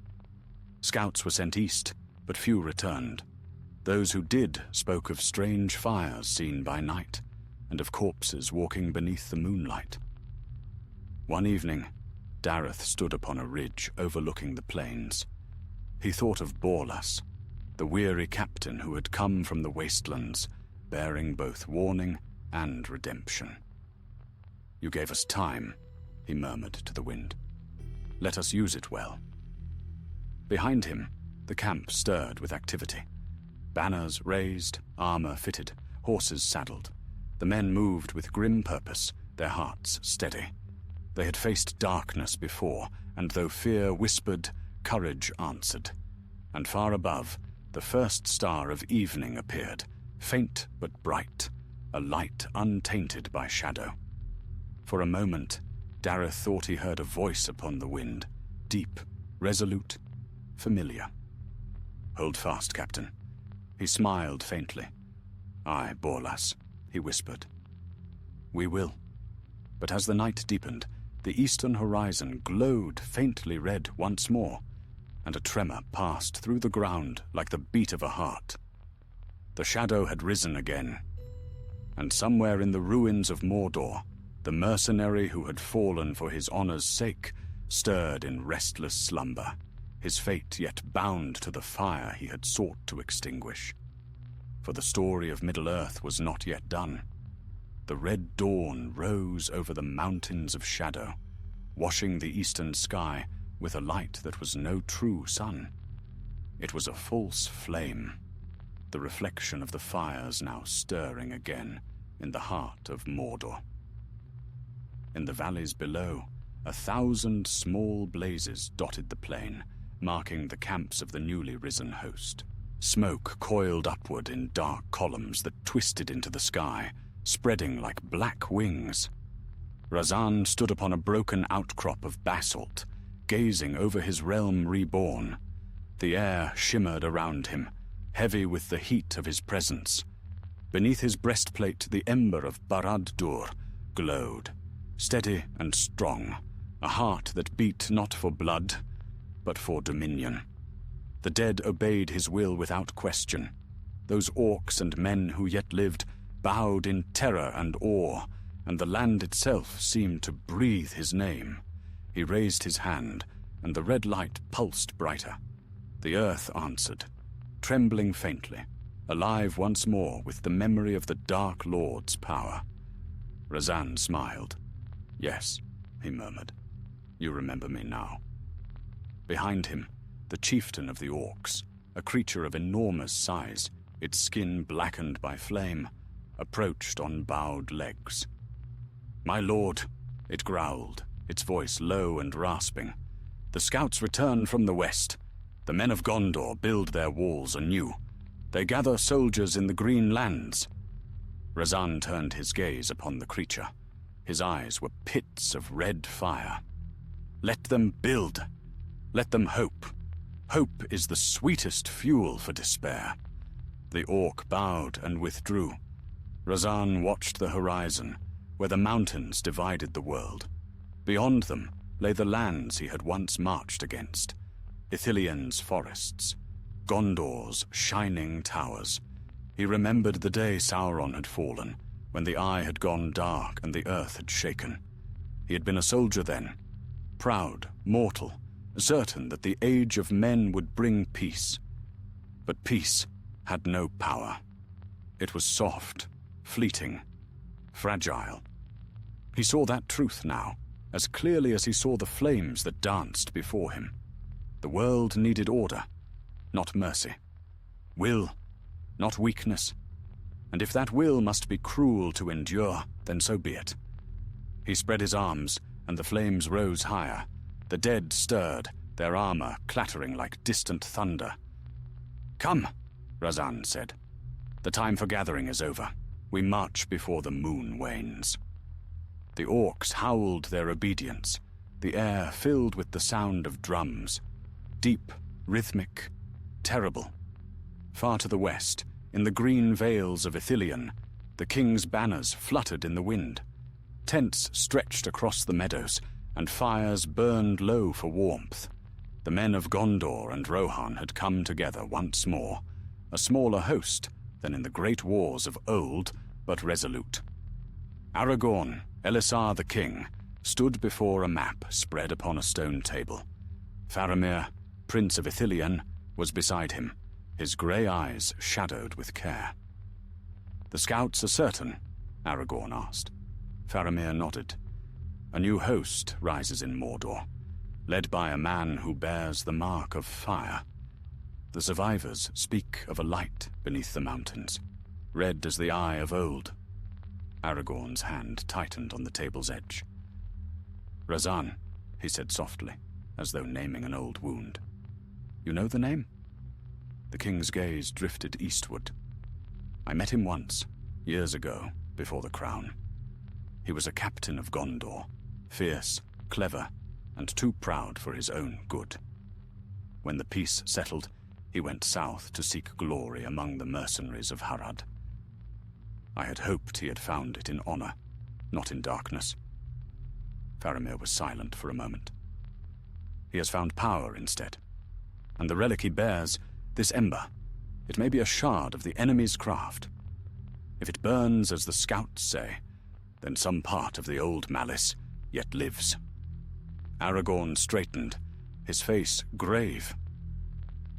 Scouts were sent east, but few returned. Those who did spoke of strange fires seen by night, and of corpses walking beneath the moonlight. One evening, Dareth stood upon a ridge overlooking the plains. He thought of Borlus, the weary captain who had come from the wastelands, bearing both warning and redemption. "You gave us time," he murmured to the wind. "Let us use it well." Behind him, the camp stirred with activity. Banners raised, armor fitted, horses saddled. The men moved with grim purpose, their hearts steady. They had faced darkness before, and though fear whispered, courage answered. And far above, the first star of evening appeared, faint but bright, a light untainted by shadow. For a moment, Dareth thought he heard a voice upon the wind, deep, resolute, familiar. "Hold fast, Captain." He smiled faintly. "Aye, Borlas," he whispered. "We will." But as the night deepened, the eastern horizon glowed faintly red once more, and a tremor passed through the ground like the beat of a heart. The shadow had risen again, and somewhere in the ruins of Mordor, the mercenary who had fallen for his honor's sake stirred in restless slumber, his fate yet bound to the fire he had sought to extinguish. For the story of Middle-earth was not yet done. The red dawn rose over the mountains of shadow, washing the eastern sky with a light that was no true sun. It was a false flame, the reflection of the fires now stirring again in the heart of Mordor. In the valleys below, 1,000 small blazes dotted the plain, marking the camps of the newly risen host. Smoke coiled upward in dark columns that twisted into the sky, spreading like black wings. Razan stood upon a broken outcrop of basalt, gazing over his realm reborn. The air shimmered around him, heavy with the heat of his presence. Beneath his breastplate, the ember of Barad-dûr glowed, steady and strong, a heart that beat not for blood, but for dominion. The dead obeyed his will without question. Those orcs and men who yet lived bowed in terror and awe, and the land itself seemed to breathe his name. He raised his hand, and the red light pulsed brighter. The earth answered, trembling faintly, alive once more with the memory of the Dark Lord's power. Razan smiled. "Yes," he murmured. "You remember me now." Behind him, the chieftain of the orcs, a creature of enormous size, its skin blackened by flame, approached on bowed legs. "My lord," it growled, its voice low and rasping. "The scouts return from the west. The men of Gondor build their walls anew. They gather soldiers in the green lands." Razan turned his gaze upon the creature. His eyes were pits of red fire. "Let them build. Let them hope. Hope is the sweetest fuel for despair." The orc bowed and withdrew. Razan watched the horizon, where the mountains divided the world. Beyond them lay the lands he had once marched against, Ithilion's forests, Gondor's shining towers. He remembered the day Sauron had fallen, when the eye had gone dark and the earth had shaken. He had been a soldier then, proud, mortal, certain that the age of men would bring peace. But peace had no power. It was soft, fleeting, fragile. He saw that truth now, as clearly as he saw the flames that danced before him. The world needed order, not mercy. Will, not weakness. And if that will must be cruel to endure, then so be it. He spread his arms, and the flames rose higher. The dead stirred, their armor clattering like distant thunder. "Come," Razan said. "The time for gathering is over. We march before the moon wanes." The orcs howled their obedience, the air filled with the sound of drums. Deep, rhythmic, terrible. Far to the west, in the green vales of Ithilien, the king's banners fluttered in the wind. Tents stretched across the meadows, and fires burned low for warmth. The men of Gondor and Rohan had come together once more, a smaller host than in the great wars of old, but resolute. Aragorn, Elisar the king, stood before a map spread upon a stone table. Faramir, Prince of Ithilien, was beside him, his grey eyes shadowed with care. "The scouts are certain?" Aragorn asked. Faramir nodded. "A new host rises in Mordor, led by a man who bears the mark of fire. The survivors speak of a light beneath the mountains, red as the eye of old." Aragorn's hand tightened on the table's edge. "Razan," he said softly, as though naming an old wound. "You know the name?" The king's gaze drifted eastward. I met him once, years ago, before the crown. He was a captain of Gondor, fierce, clever, and too proud for his own good. When the peace settled, he went south to seek glory among the mercenaries of Harad. I had hoped he had found it in honor, not in darkness. Faramir was silent for a moment. He has found power instead. And the relic he bears, this ember, it may be a shard of the enemy's craft. If it burns as the scouts say, then some part of the old malice yet lives. Aragorn straightened, his face grave.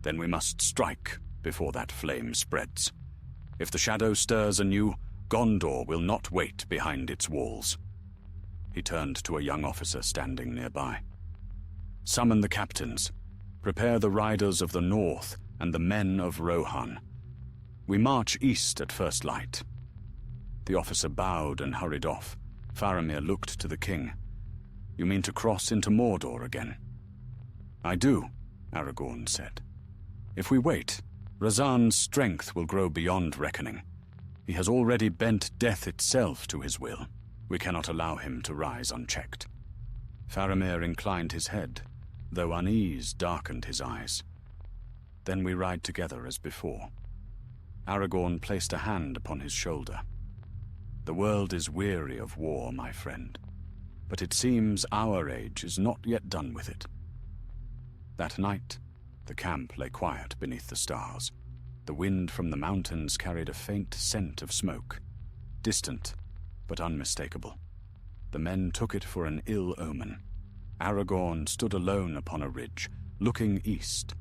Then we must strike before that flame spreads. If the shadow stirs anew, Gondor will not wait behind its walls. He turned to a young officer standing nearby. Summon the captains. Prepare the riders of the north and the men of Rohan. We march east at first light. The officer bowed and hurried off. Faramir looked to the king. You mean to cross into Mordor again? I do, Aragorn said. If we wait, Razan's strength will grow beyond reckoning. He has already bent death itself to his will. We cannot allow him to rise unchecked. Faramir inclined his head, though unease darkened his eyes. Then we ride together as before. Aragorn placed a hand upon his shoulder. The world is weary of war, my friend, but it seems our age is not yet done with it. That night, the camp lay quiet beneath the stars. The wind from the mountains carried a faint scent of smoke, distant but unmistakable. The men took it for an ill omen. Aragorn stood alone upon a ridge, looking east.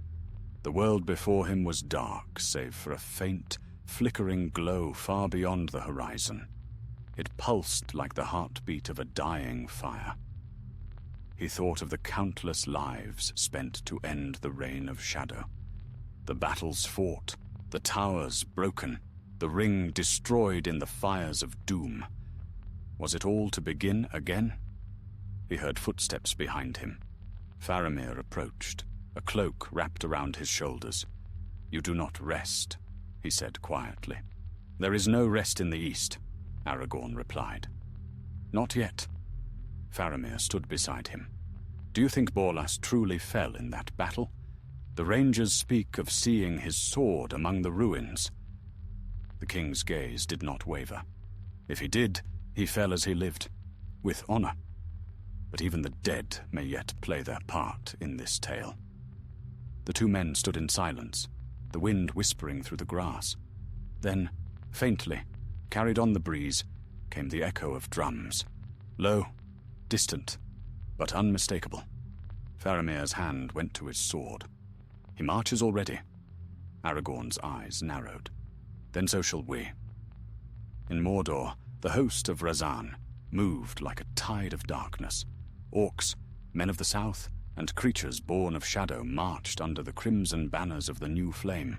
The world before him was dark, save for a faint, flickering glow far beyond the horizon. It pulsed like the heartbeat of a dying fire. He thought of the countless lives spent to end the reign of shadow. The battles fought, the towers broken, the ring destroyed in the fires of doom. Was it all to begin again? He heard footsteps behind him. Faramir approached, a cloak wrapped around his shoulders. You do not rest, he said quietly. There is no rest in the east, Aragorn replied. Not yet. Faramir stood beside him. Do you think Borlas truly fell in that battle? The rangers speak of seeing his sword among the ruins. The king's gaze did not waver. If he did, he fell as he lived, with honor. But even the dead may yet play their part in this tale. The two men stood in silence, the wind whispering through the grass. Then, faintly, carried on the breeze, came the echo of drums. Low, distant, but unmistakable. Faramir's hand went to his sword. He marches already. Aragorn's eyes narrowed. Then so shall we. In Mordor, the host of Razan moved like a tide of darkness. Orcs, men of the south, and creatures born of shadow marched under the crimson banners of the new flame.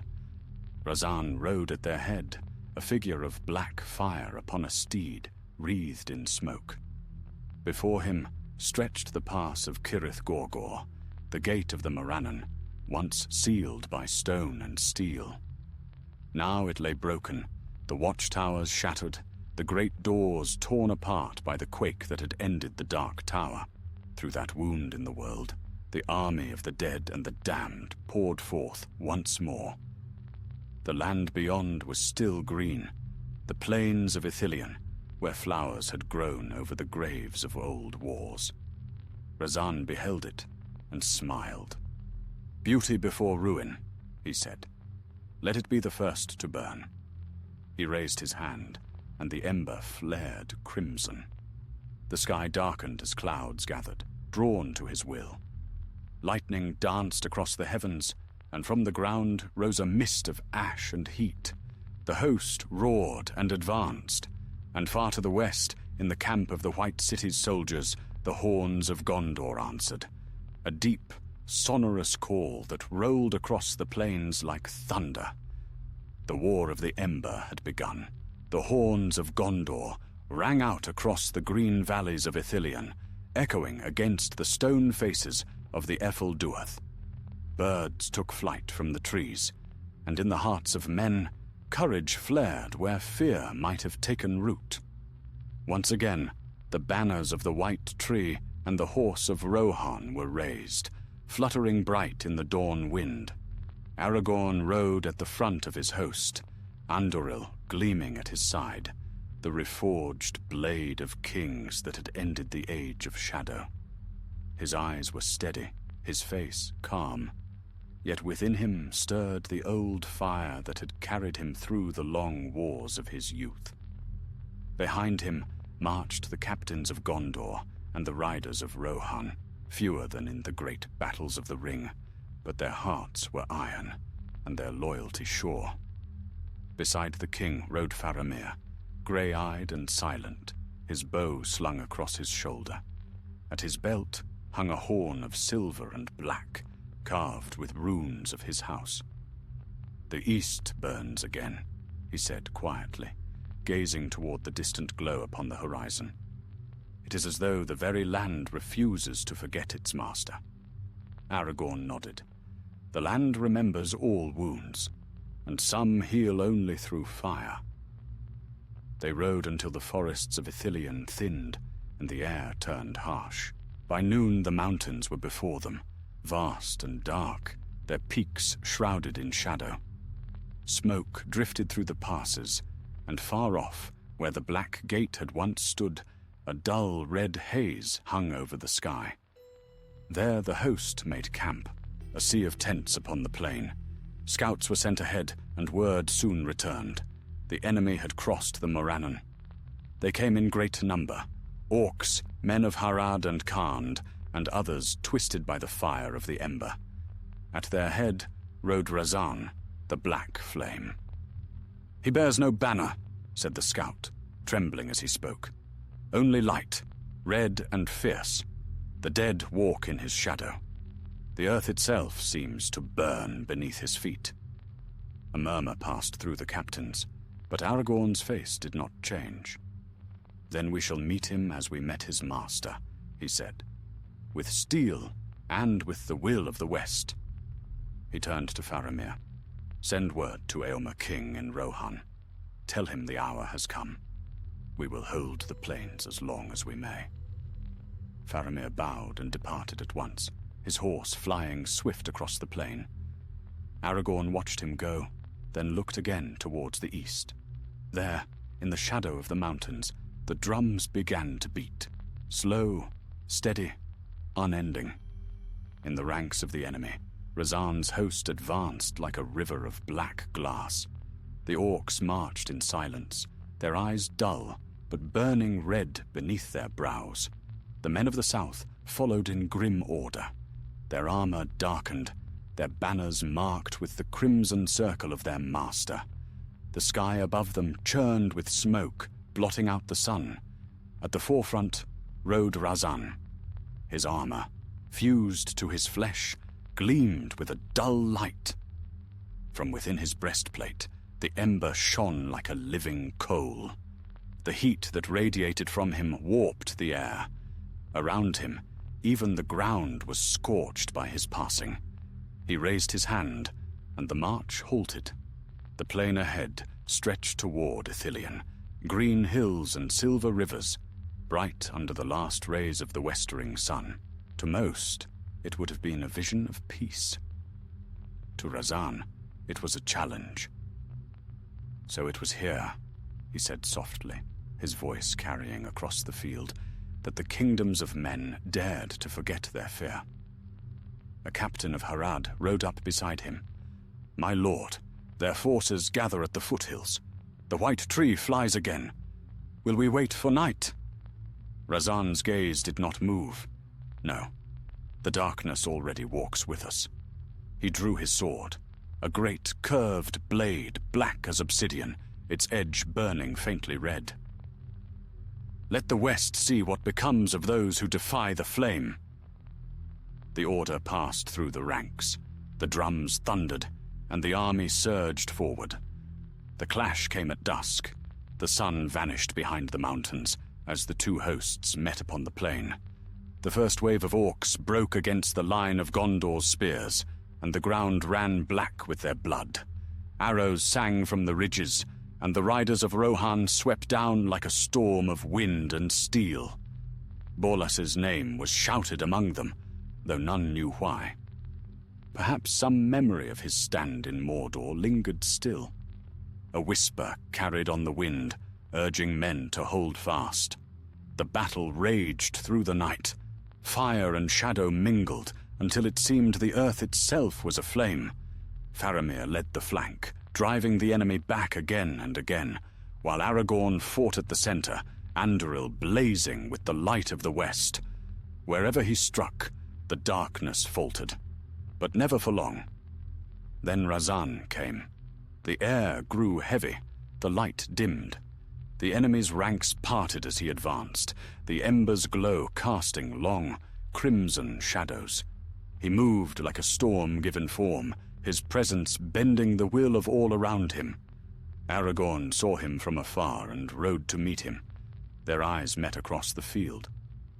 Razan rode at their head, a figure of black fire upon a steed, wreathed in smoke. Before him stretched the pass of Cirith Gorgor, the gate of the Morannon, once sealed by stone and steel. Now it lay broken, the watchtowers shattered, the great doors torn apart by the quake that had ended the Dark Tower. Through that wound in the world, the army of the dead and the damned poured forth once more. The land beyond was still green, the plains of Ithilien, where flowers had grown over the graves of old wars. Razan beheld it and smiled. Beauty before ruin, he said. Let it be the first to burn. He raised his hand, and the ember flared crimson. The sky darkened as clouds gathered, drawn to his will. Lightning danced across the heavens, and from the ground rose a mist of ash and heat. The host roared and advanced, and far to the west, in the camp of the White City's soldiers, the horns of Gondor answered. A deep, sonorous call that rolled across the plains like thunder. The War of the Ember had begun. The horns of Gondor rang out across the green valleys of Ithilien, echoing against the stone faces of the Ephel Duath. Birds took flight from the trees, and in the hearts of men Courage flared where fear might have taken root. Once again, the banners of the White Tree and the Horse of Rohan were raised, fluttering bright in the dawn wind. Aragorn rode at the front of his host, Andoril gleaming at his side, the reforged blade of kings that had ended the Age of Shadow. His eyes were steady, his face calm, yet within him stirred the old fire that had carried him through the long wars of his youth. Behind him marched the captains of Gondor and the riders of Rohan, fewer than in the great battles of the Ring, but their hearts were iron, and their loyalty sure. Beside the king rode Faramir, grey-eyed and silent, his bow slung across his shoulder. At his belt hung a horn of silver and black, carved with runes of his house. "The east burns again," he said quietly, gazing toward the distant glow upon the horizon. "It is as though the very land refuses to forget its master." Aragorn nodded. "The land remembers all wounds, and some heal only through fire." They rode until the forests of Ithilien thinned and the air turned harsh. By noon the mountains were before them, vast and dark, their peaks shrouded in shadow. Smoke drifted through the passes, and far off, where the black gate had once stood, a dull red haze hung over the sky. There the host made camp, a sea of tents upon the plain. Scouts were sent ahead, and word soon returned. The enemy had crossed the Morannon. They came in great number, orcs, men of Harad and Khand, and others twisted by the fire of the ember. At their head rode Razan, the Black Flame. "He bears no banner," said the scout, trembling as he spoke. "Only light, red and fierce. The dead walk in his shadow. The earth itself seems to burn beneath his feet." A murmur passed through the captains, but Aragorn's face did not change. "Then we shall meet him as we met his master," he said, "with steel and with the will of the West." He turned to Faramir. "Send word to Eomer King in Rohan. Tell him the hour has come. We will hold the plains as long as we may." Faramir bowed and departed at once, his horse flying swift across the plain. Aragorn watched him go, then looked again towards the east. There, in the shadow of the mountains, the drums began to beat, slow, steady, unending. In the ranks of the enemy, Razan's host advanced like a river of black glass. The orcs marched in silence, their eyes dull, but burning red beneath their brows. The men of the south followed in grim order, their armor darkened, their banners marked with the crimson circle of their master. The sky above them churned with smoke, blotting out the sun. At the forefront rode Razan. His armor, fused to his flesh, gleamed with a dull light. From within his breastplate, the ember shone like a living coal. The heat that radiated from him warped the air. Around him, even the ground was scorched by his passing. He raised his hand, and the march halted. The plain ahead stretched toward Ithilien, green hills and silver rivers, bright under the last rays of the westering sun. To most, it would have been a vision of peace. To Razan, it was a challenge. "So it was here," he said softly, his voice carrying across the field, "that the kingdoms of men dared to forget their fear." A captain of Harad rode up beside him. "My lord, their forces gather at the foothills. The White Tree flies again. Will we wait for night?" Razan's gaze did not move. "No, the darkness already walks with us." He drew his sword, a great curved blade black as obsidian, its edge burning faintly red. "Let the West see what becomes of those who defy the flame." The order passed through the ranks. The drums thundered, and the army surged forward. The clash came at dusk. The sun vanished behind the mountains as the two hosts met upon the plain. The first wave of orcs broke against the line of Gondor's spears, and the ground ran black with their blood. Arrows sang from the ridges, and the riders of Rohan swept down like a storm of wind and steel. Borlas's name was shouted among them, though none knew why. Perhaps some memory of his stand in Mordor lingered still. A whisper carried on the wind, urging men to hold fast. The battle raged through the night. Fire and shadow mingled until it seemed the earth itself was aflame. Faramir led the flank, driving the enemy back again and again, while Aragorn fought at the center, Anduril blazing with the light of the west. Wherever he struck, the darkness faltered, but never for long. Then Razan came. The air grew heavy, the light dimmed. The enemy's ranks parted as he advanced, the embers' glow casting long, crimson shadows. He moved like a storm given form, his presence bending the will of all around him. Aragorn saw him from afar and rode to meet him. Their eyes met across the field,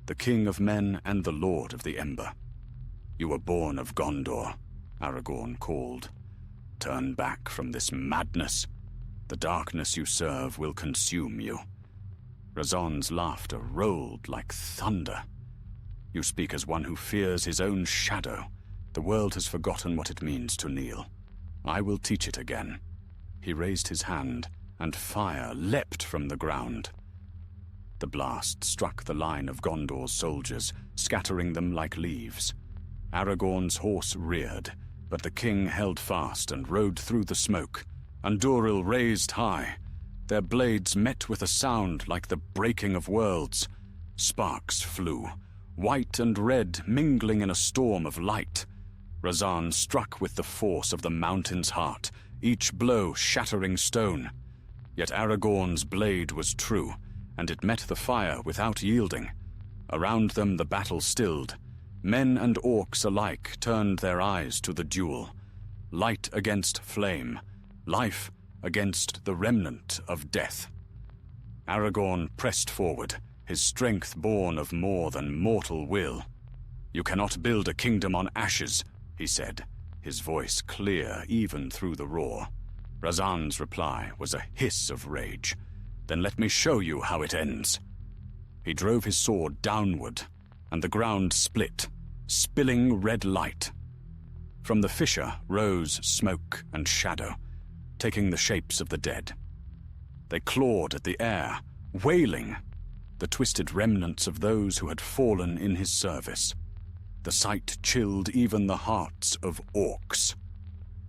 the king of men and the lord of the Ember. "You were born of Gondor," Aragorn called. "Turn back from this madness. The darkness you serve will consume you." Razan's laughter rolled like thunder. "You speak as one who fears his own shadow. The world has forgotten what it means to kneel. I will teach it again." He raised his hand, and fire leapt from the ground. The blast struck the line of Gondor's soldiers, scattering them like leaves. Aragorn's horse reared, but the king held fast and rode through the smoke. Anduril raised high. Their blades met with a sound like the breaking of worlds. Sparks flew, white and red mingling in a storm of light. Razan struck with the force of the mountain's heart, each blow shattering stone. Yet Aragorn's blade was true, and it met the fire without yielding. Around them the battle stilled. Men and orcs alike turned their eyes to the duel. Light against flame, life against the remnant of death. Aragorn pressed forward, his strength born of more than mortal will. "You cannot build a kingdom on ashes," he said, his voice clear even through the roar. Razan's reply was a hiss of rage. "Then let me show you how it ends." He drove his sword downward, and the ground split, spilling red light. From the fissure rose smoke and shadow, taking the shapes of the dead. They clawed at the air, wailing, the twisted remnants of those who had fallen in his service. The sight chilled even the hearts of orcs.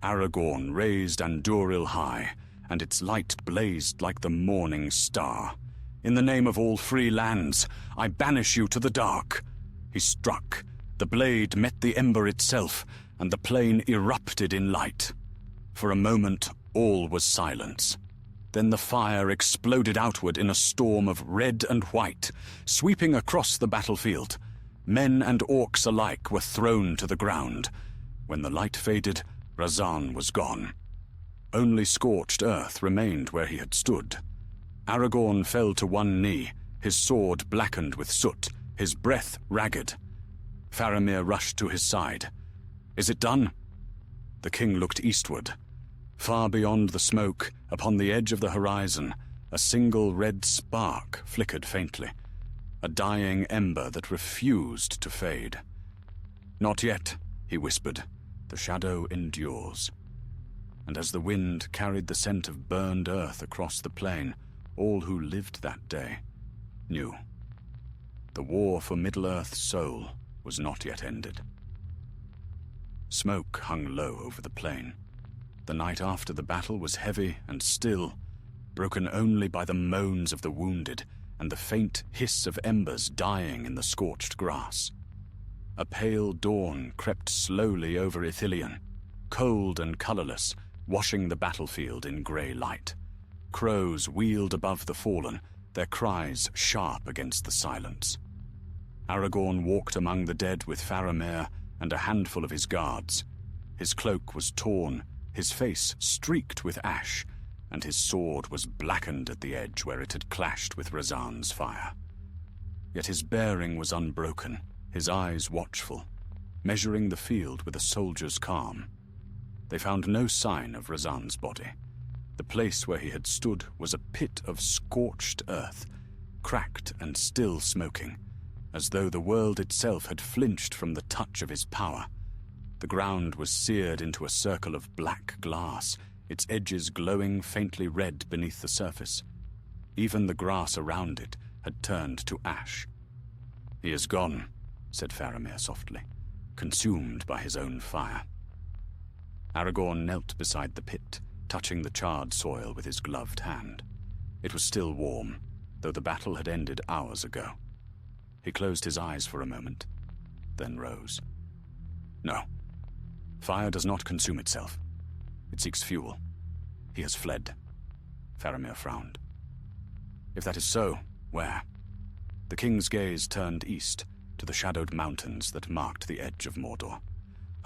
Aragorn raised Anduril high, and its light blazed like the morning star. "In the name of all free lands, I banish you to the dark." He struck. The blade met the ember itself, and the plain erupted in light. For a moment, all was silence. Then the fire exploded outward in a storm of red and white, sweeping across the battlefield. Men and orcs alike were thrown to the ground. When the light faded, Razan was gone. Only scorched earth remained where he had stood. Aragorn fell to one knee, his sword blackened with soot, his breath ragged. Faramir rushed to his side. "Is it done?" The king looked eastward. Far beyond the smoke, upon the edge of the horizon, a single red spark flickered faintly, a dying ember that refused to fade. "Not yet," he whispered. "The shadow endures." And as the wind carried the scent of burned earth across the plain, all who lived that day knew. The war for Middle-earth's soul was not yet ended. Smoke hung low over the plain. The night after the battle was heavy and still, broken only by the moans of the wounded and the faint hiss of embers dying in the scorched grass. A pale dawn crept slowly over Ithilien, cold and colorless, washing the battlefield in grey light. Crows wheeled above the fallen, their cries sharp against the silence. Aragorn walked among the dead with Faramir and a handful of his guards. His cloak was torn, his face streaked with ash, and his sword was blackened at the edge where it had clashed with Razan's fire. Yet his bearing was unbroken, his eyes watchful, measuring the field with a soldier's calm. They found no sign of Razan's body. The place where he had stood was a pit of scorched earth, cracked and still smoking, as though the world itself had flinched from the touch of his power. The ground was seared into a circle of black glass, its edges glowing faintly red beneath the surface. Even the grass around it had turned to ash. "He is gone," said Faramir softly, consumed by his own fire. Aragorn knelt beside the pit, touching the charred soil with his gloved hand. It was still warm, though the battle had ended hours ago. He closed his eyes for a moment, then rose. "No. Fire does not consume itself. It seeks fuel. He has fled." Faramir frowned. "If that is so, where?" The king's gaze turned east, to the shadowed mountains that marked the edge of Mordor.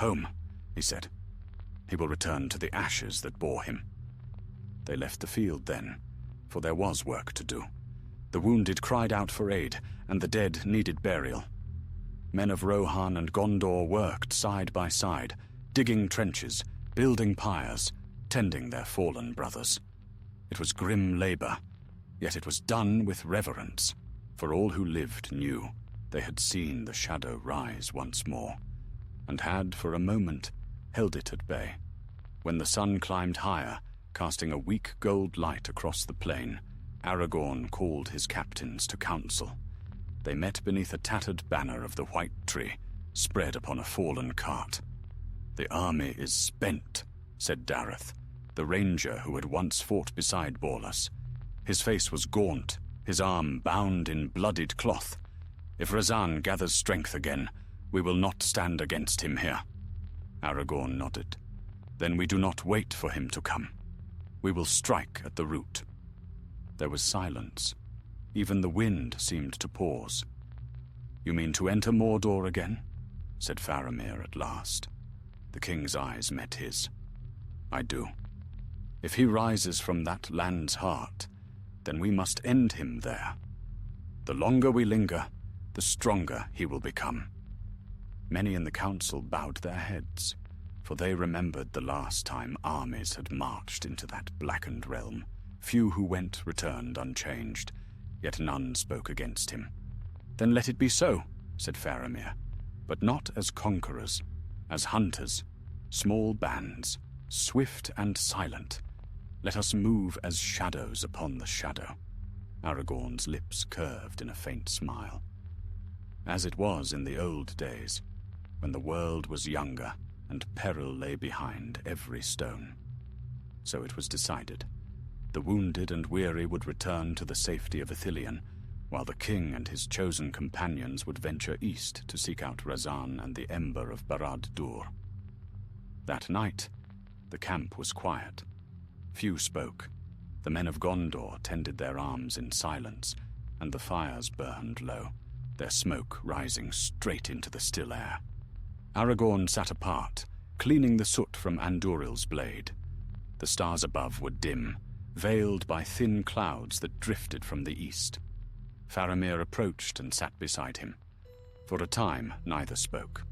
"Home," he said. "He will return to the ashes that bore him." They left the field then, for there was work to do. The wounded cried out for aid, and the dead needed burial. Men of Rohan and Gondor worked side by side, digging trenches, building pyres, tending their fallen brothers. It was grim labor, yet it was done with reverence, for all who lived knew they had seen the shadow rise once more, and had, for a moment, held it at bay. When the sun climbed higher, casting a weak gold light across the plain, Aragorn called his captains to council. They met beneath a tattered banner of the White Tree, spread upon a fallen cart. "The army is spent," said Dareth, the ranger who had once fought beside Borlus. His face was gaunt, his arm bound in bloodied cloth. "If Razan gathers strength again, we will not stand against him here." Aragorn nodded. "Then we do not wait for him to come. We will strike at the root." There was silence. Even the wind seemed to pause. "You mean to enter Mordor again?" said Faramir at last. The king's eyes met his. "I do. If he rises from that land's heart, then we must end him there. The longer we linger, the stronger he will become." Many in the council bowed their heads, for they remembered the last time armies had marched into that blackened realm. Few who went returned unchanged, yet none spoke against him. "Then let it be so," said Faramir, "but not as conquerors, as hunters, small bands, swift and silent. Let us move as shadows upon the shadow." Aragorn's lips curved in a faint smile. As it was in the old days, when the world was younger and peril lay behind every stone. So it was decided. The wounded and weary would return to the safety of Ithilien, while the king and his chosen companions would venture east to seek out Razan and the Ember of Barad-dûr. That night, the camp was quiet. Few spoke. The men of Gondor tended their arms in silence, and the fires burned low, their smoke rising straight into the still air. Aragorn sat apart, cleaning the soot from Anduril's blade. The stars above were dim, veiled by thin clouds that drifted from the east. Faramir approached and sat beside him. For a time, neither spoke.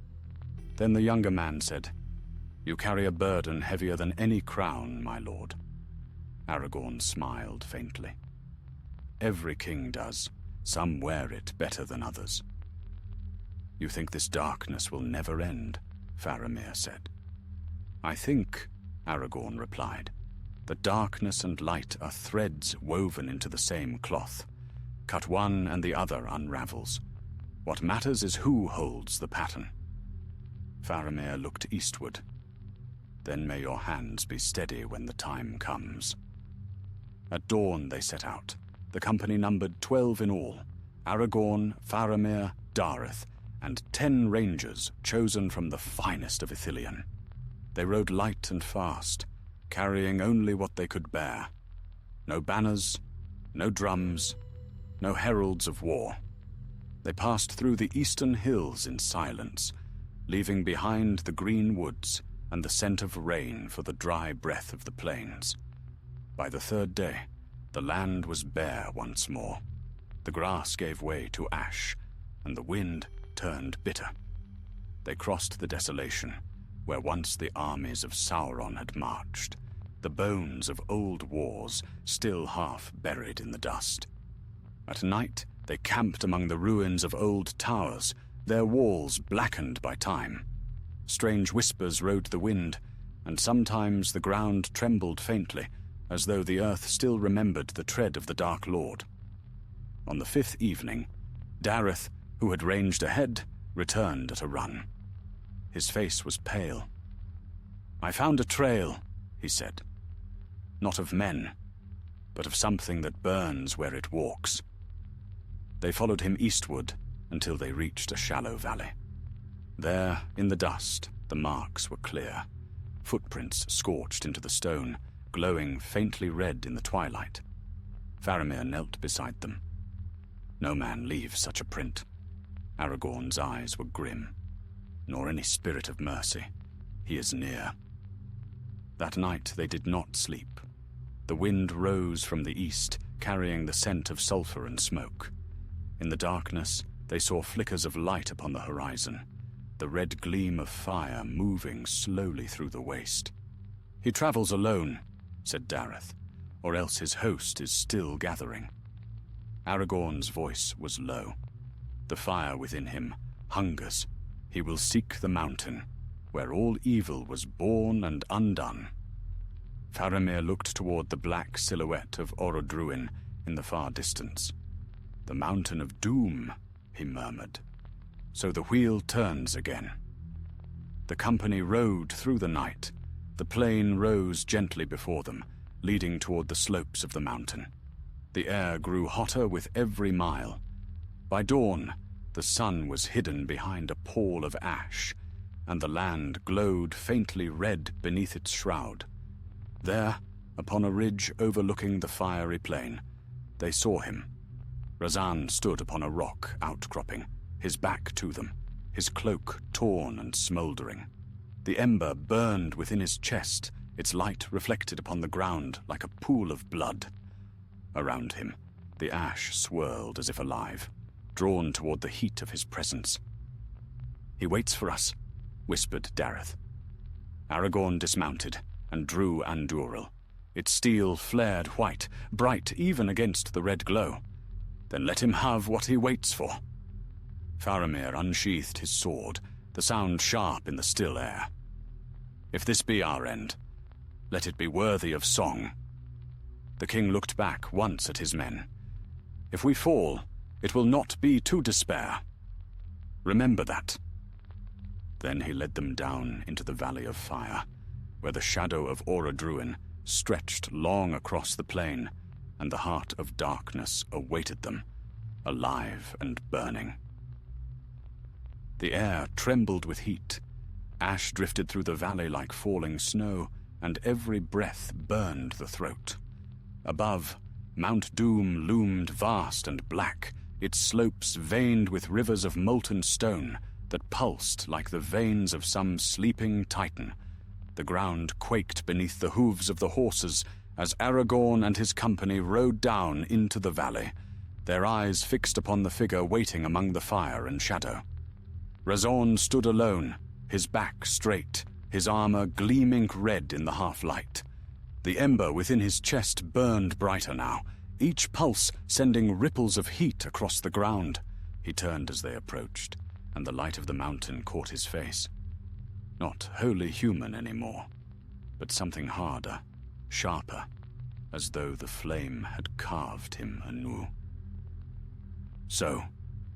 Then the younger man said, "You carry a burden heavier than any crown, my lord." Aragorn smiled faintly. "Every king does. Some wear it better than others." "You think this darkness will never end?" Faramir said. "I think," Aragorn replied, "that darkness and light are threads woven into the same cloth. Cut one and the other unravels. What matters is who holds the pattern." Faramir looked eastward. "Then may your hands be steady when the time comes." At dawn they set out. The company numbered 12 in all: Aragorn, Faramir, Dareth, and 10 rangers chosen from the finest of Ithilien. They rode light and fast, carrying only what they could bear. No banners, no drums, no heralds of war. They passed through the eastern hills in silence, leaving behind the green woods and the scent of rain for the dry breath of the plains. By the third day, the land was bare once more. The grass gave way to ash, and the wind turned bitter. They crossed the desolation, where once the armies of Sauron had marched, the bones of old wars still half buried in the dust. At night, they camped among the ruins of old towers, their walls blackened by time. Strange whispers rode the wind, and sometimes the ground trembled faintly, as though the earth still remembered the tread of the Dark Lord. On the 5th evening, Dareth, who had ranged ahead, returned at a run. His face was pale. "I found a trail," he said. "Not of men, but of something that burns where it walks." They followed him eastward until they reached a shallow valley. There, in the dust, the marks were clear, footprints scorched into the stone, glowing faintly red in the twilight. Faramir knelt beside them. No man leaves such a print. Aragorn's eyes were grim. Nor any spirit of mercy. He is near. That night they did not sleep. The wind rose from the east, carrying the scent of sulphur and smoke. In the darkness, they saw flickers of light upon the horizon, the red gleam of fire moving slowly through the waste. "He travels alone," said Dareth, "or else his host is still gathering." Aragorn's voice was low. The fire within him hungers. He will seek the mountain, where all evil was born and undone. Faramir looked toward the black silhouette of Orodruin in the far distance. "The Mountain of Doom," he murmured. "So the wheel turns again." The company rode through the night. The plain rose gently before them, leading toward the slopes of the mountain. The air grew hotter with every mile. By dawn, the sun was hidden behind a pall of ash, and the land glowed faintly red beneath its shroud. There, upon a ridge overlooking the fiery plain, they saw him. Razan stood upon a rock outcropping, his back to them, his cloak torn and smouldering. The ember burned within his chest, its light reflected upon the ground like a pool of blood. Around him, the ash swirled as if alive, drawn toward the heat of his presence. "He waits for us," whispered Dareth. Aragorn dismounted and drew Andúril. Its steel flared white, bright even against the red glow. "Then let him have what he waits for." Faramir unsheathed his sword, the sound sharp in the still air. "If this be our end, let it be worthy of song." The king looked back once at his men. "If we fall, it will not be to despair. Remember that." Then he led them down into the Valley of Fire, where the shadow of Orodruin stretched long across the plain, and the heart of darkness awaited them, alive and burning. The air trembled with heat. Ash drifted through the valley like falling snow, and every breath burned the throat. Above, Mount Doom loomed vast and black, its slopes veined with rivers of molten stone that pulsed like the veins of some sleeping titan. The ground quaked beneath the hooves of the horses as Aragorn and his company rode down into the valley, their eyes fixed upon the figure waiting among the fire and shadow. Razorn stood alone, his back straight, his armor gleaming red in the half-light. The ember within his chest burned brighter now, each pulse sending ripples of heat across the ground. He turned as they approached, and the light of the mountain caught his face. Not wholly human anymore, but something harder, sharper, as though the flame had carved him anew. "So,"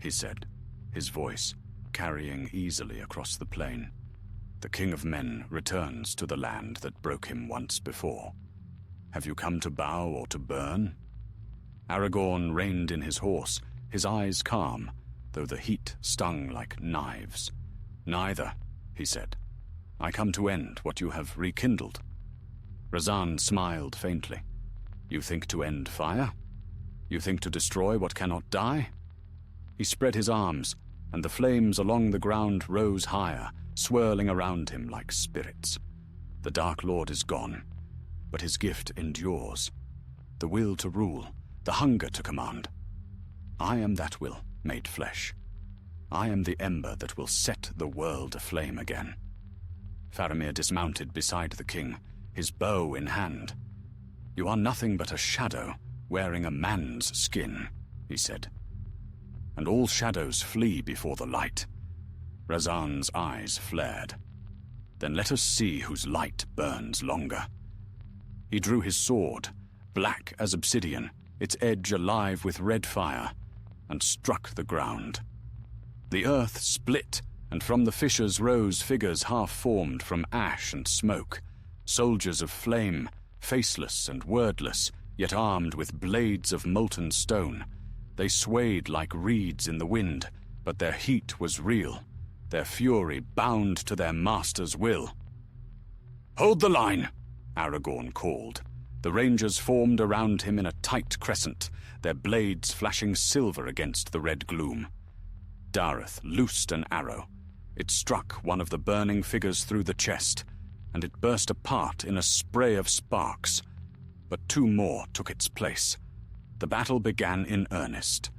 he said, his voice carrying easily across the plain, "the King of Men returns to the land that broke him once before. Have you come to bow or to burn?" Aragorn reined in his horse, his eyes calm, though the heat stung like knives. "Neither," he said. "I come to end what you have rekindled." Razan smiled faintly. "You think to end fire? You think to destroy what cannot die?" He spread his arms, and the flames along the ground rose higher, swirling around him like spirits. The Dark Lord is gone, but his gift endures. The will to rule, the hunger to command. I am that will, made flesh. I am the ember that will set the world aflame again. Faramir dismounted beside the king, his bow in hand. "You are nothing but a shadow, wearing a man's skin," he said. "And all shadows flee before the light." Razan's eyes flared. "Then let us see whose light burns longer." He drew his sword, black as obsidian, its edge alive with red fire, and struck the ground. The earth split, and from the fissures rose figures half-formed from ash and smoke, soldiers of flame, faceless and wordless, yet armed with blades of molten stone. They swayed like reeds in the wind, but their heat was real, their fury bound to their master's will. "Hold the line!" Aragorn called. The rangers formed around him in a tight crescent, their blades flashing silver against the red gloom. Dareth loosed an arrow. It struck one of the burning figures through the chest, and it burst apart in a spray of sparks. But two more took its place. The battle began in earnest.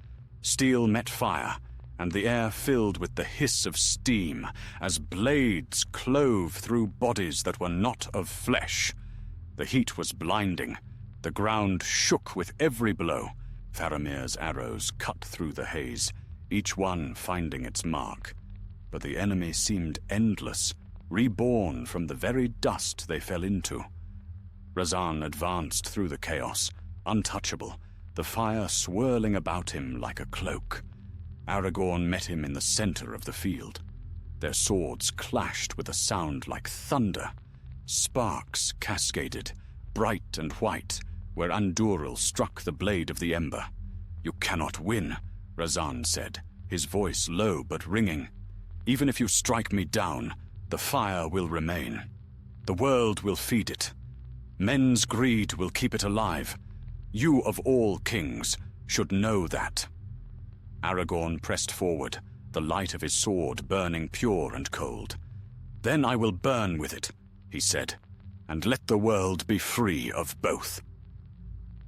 Steel met fire, and the air filled with the hiss of steam as blades clove through bodies that were not of flesh. The heat was blinding. The ground shook with every blow. Faramir's arrows cut through the haze, each one finding its mark. But the enemy seemed endless, reborn from the very dust they fell into. Razan advanced through the chaos, untouchable, the fire swirling about him like a cloak. Aragorn met him in the center of the field. Their swords clashed with a sound like thunder. Sparks cascaded, bright and white, where Andúril struck the blade of the ember. "You cannot win," Razan said, his voice low but ringing. "Even if you strike me down, the fire will remain. The world will feed it. Men's greed will keep it alive. You of all kings should know that." Aragorn pressed forward, the light of his sword burning pure and cold. "Then I will burn with it," he said, "and let the world be free of both."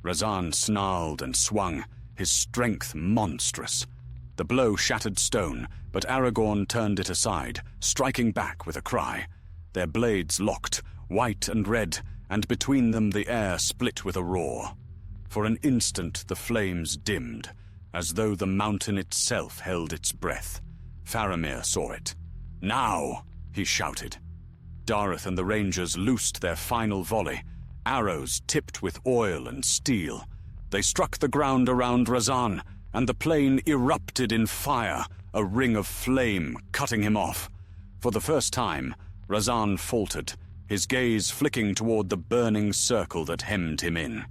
Razan snarled and swung, his strength monstrous. The blow shattered stone, but Aragorn turned it aside, striking back with a cry. Their blades locked, white and red, and between them the air split with a roar. For an instant the flames dimmed, as though the mountain itself held its breath. Faramir saw it. "Now!" he shouted. Dareth and the rangers loosed their final volley, arrows tipped with oil and steel. They struck the ground around Razan, and the plain erupted in fire, a ring of flame cutting him off. For the first time, Razan faltered, his gaze flicking toward the burning circle that hemmed him in.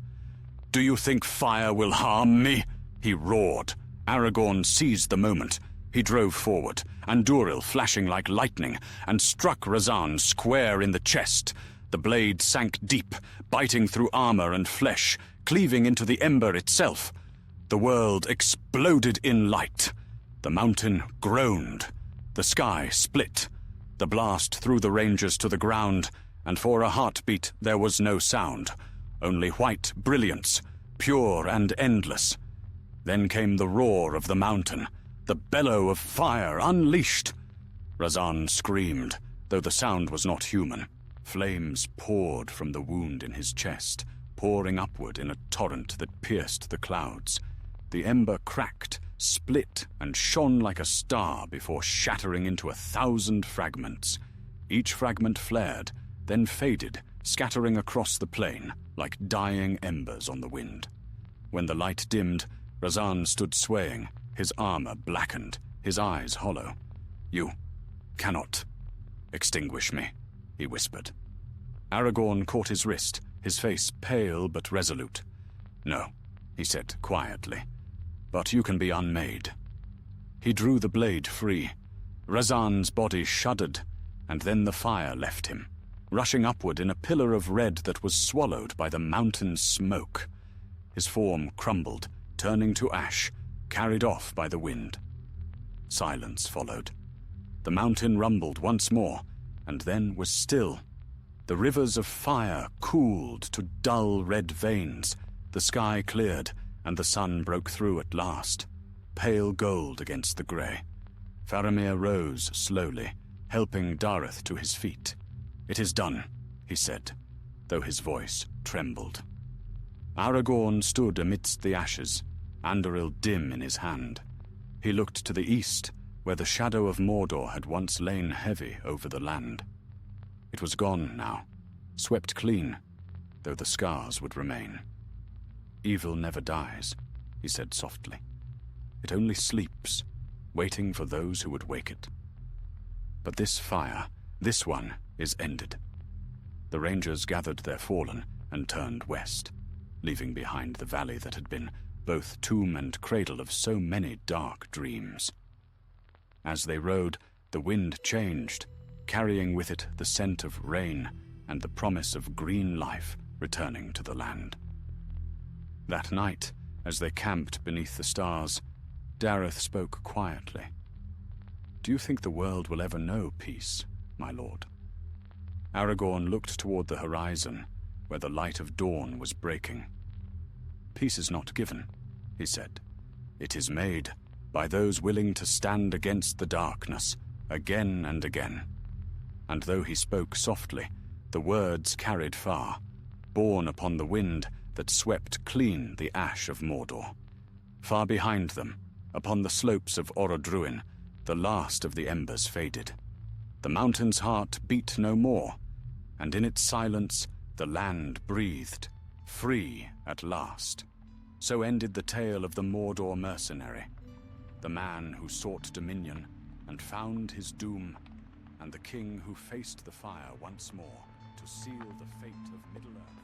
"Do you think fire will harm me?" he roared. Aragorn seized the moment. He drove forward, Andúril flashing like lightning, and struck Razan square in the chest. The blade sank deep, biting through armor and flesh, cleaving into the ember itself. The world exploded in light. The mountain groaned. The sky split. The blast threw the rangers to the ground, and for a heartbeat there was no sound, only white brilliance, pure and endless. Then came the roar of the mountain, the bellow of fire unleashed. Razan screamed, though the sound was not human. Flames poured from the wound in his chest, pouring upward in a torrent that pierced the clouds. The ember cracked, split, and shone like a star before shattering into 1,000 fragments. Each fragment flared, then faded, scattering across the plain like dying embers on the wind. When the light dimmed, Razan stood swaying, his armor blackened, his eyes hollow. "You cannot extinguish me," he whispered. Aragorn caught his wrist, his face pale but resolute. "No," he said quietly, "but you can be unmade." He drew the blade free. Razan's body shuddered, and then the fire left him, rushing upward in a pillar of red that was swallowed by the mountain's smoke. His form crumbled, turning to ash, carried off by the wind. Silence followed. The mountain rumbled once more, and then was still. The rivers of fire cooled to dull red veins. The sky cleared, and the sun broke through at last, pale gold against the grey. Faramir rose slowly, helping Dareth to his feet. "It is done," he said, though his voice trembled. Aragorn stood amidst the ashes, Anduril dim in his hand. He looked to the east, where the shadow of Mordor had once lain heavy over the land. It was gone now, swept clean, though the scars would remain. "Evil never dies," he said softly. "It only sleeps, waiting for those who would wake it. But this fire, this one, is ended." The rangers gathered their fallen and turned west, leaving behind the valley that had been both tomb and cradle of so many dark dreams. As they rode, the wind changed, carrying with it the scent of rain and the promise of green life returning to the land. That night, as they camped beneath the stars, Dareth spoke quietly. "Do you think the world will ever know peace, my lord?" Aragorn looked toward the horizon, where the light of dawn was breaking. "Peace is not given," he said. "It is made by those willing to stand against the darkness, again and again." And though he spoke softly, the words carried far, borne upon the wind that swept clean the ash of Mordor. Far behind them, upon the slopes of Orodruin, the last of the embers faded. The mountain's heart beat no more, and in its silence the land breathed, free at last. So ended the tale of the Mordor mercenary, the man who sought dominion and found his doom, and the king who faced the fire once more to seal the fate of Middle-earth.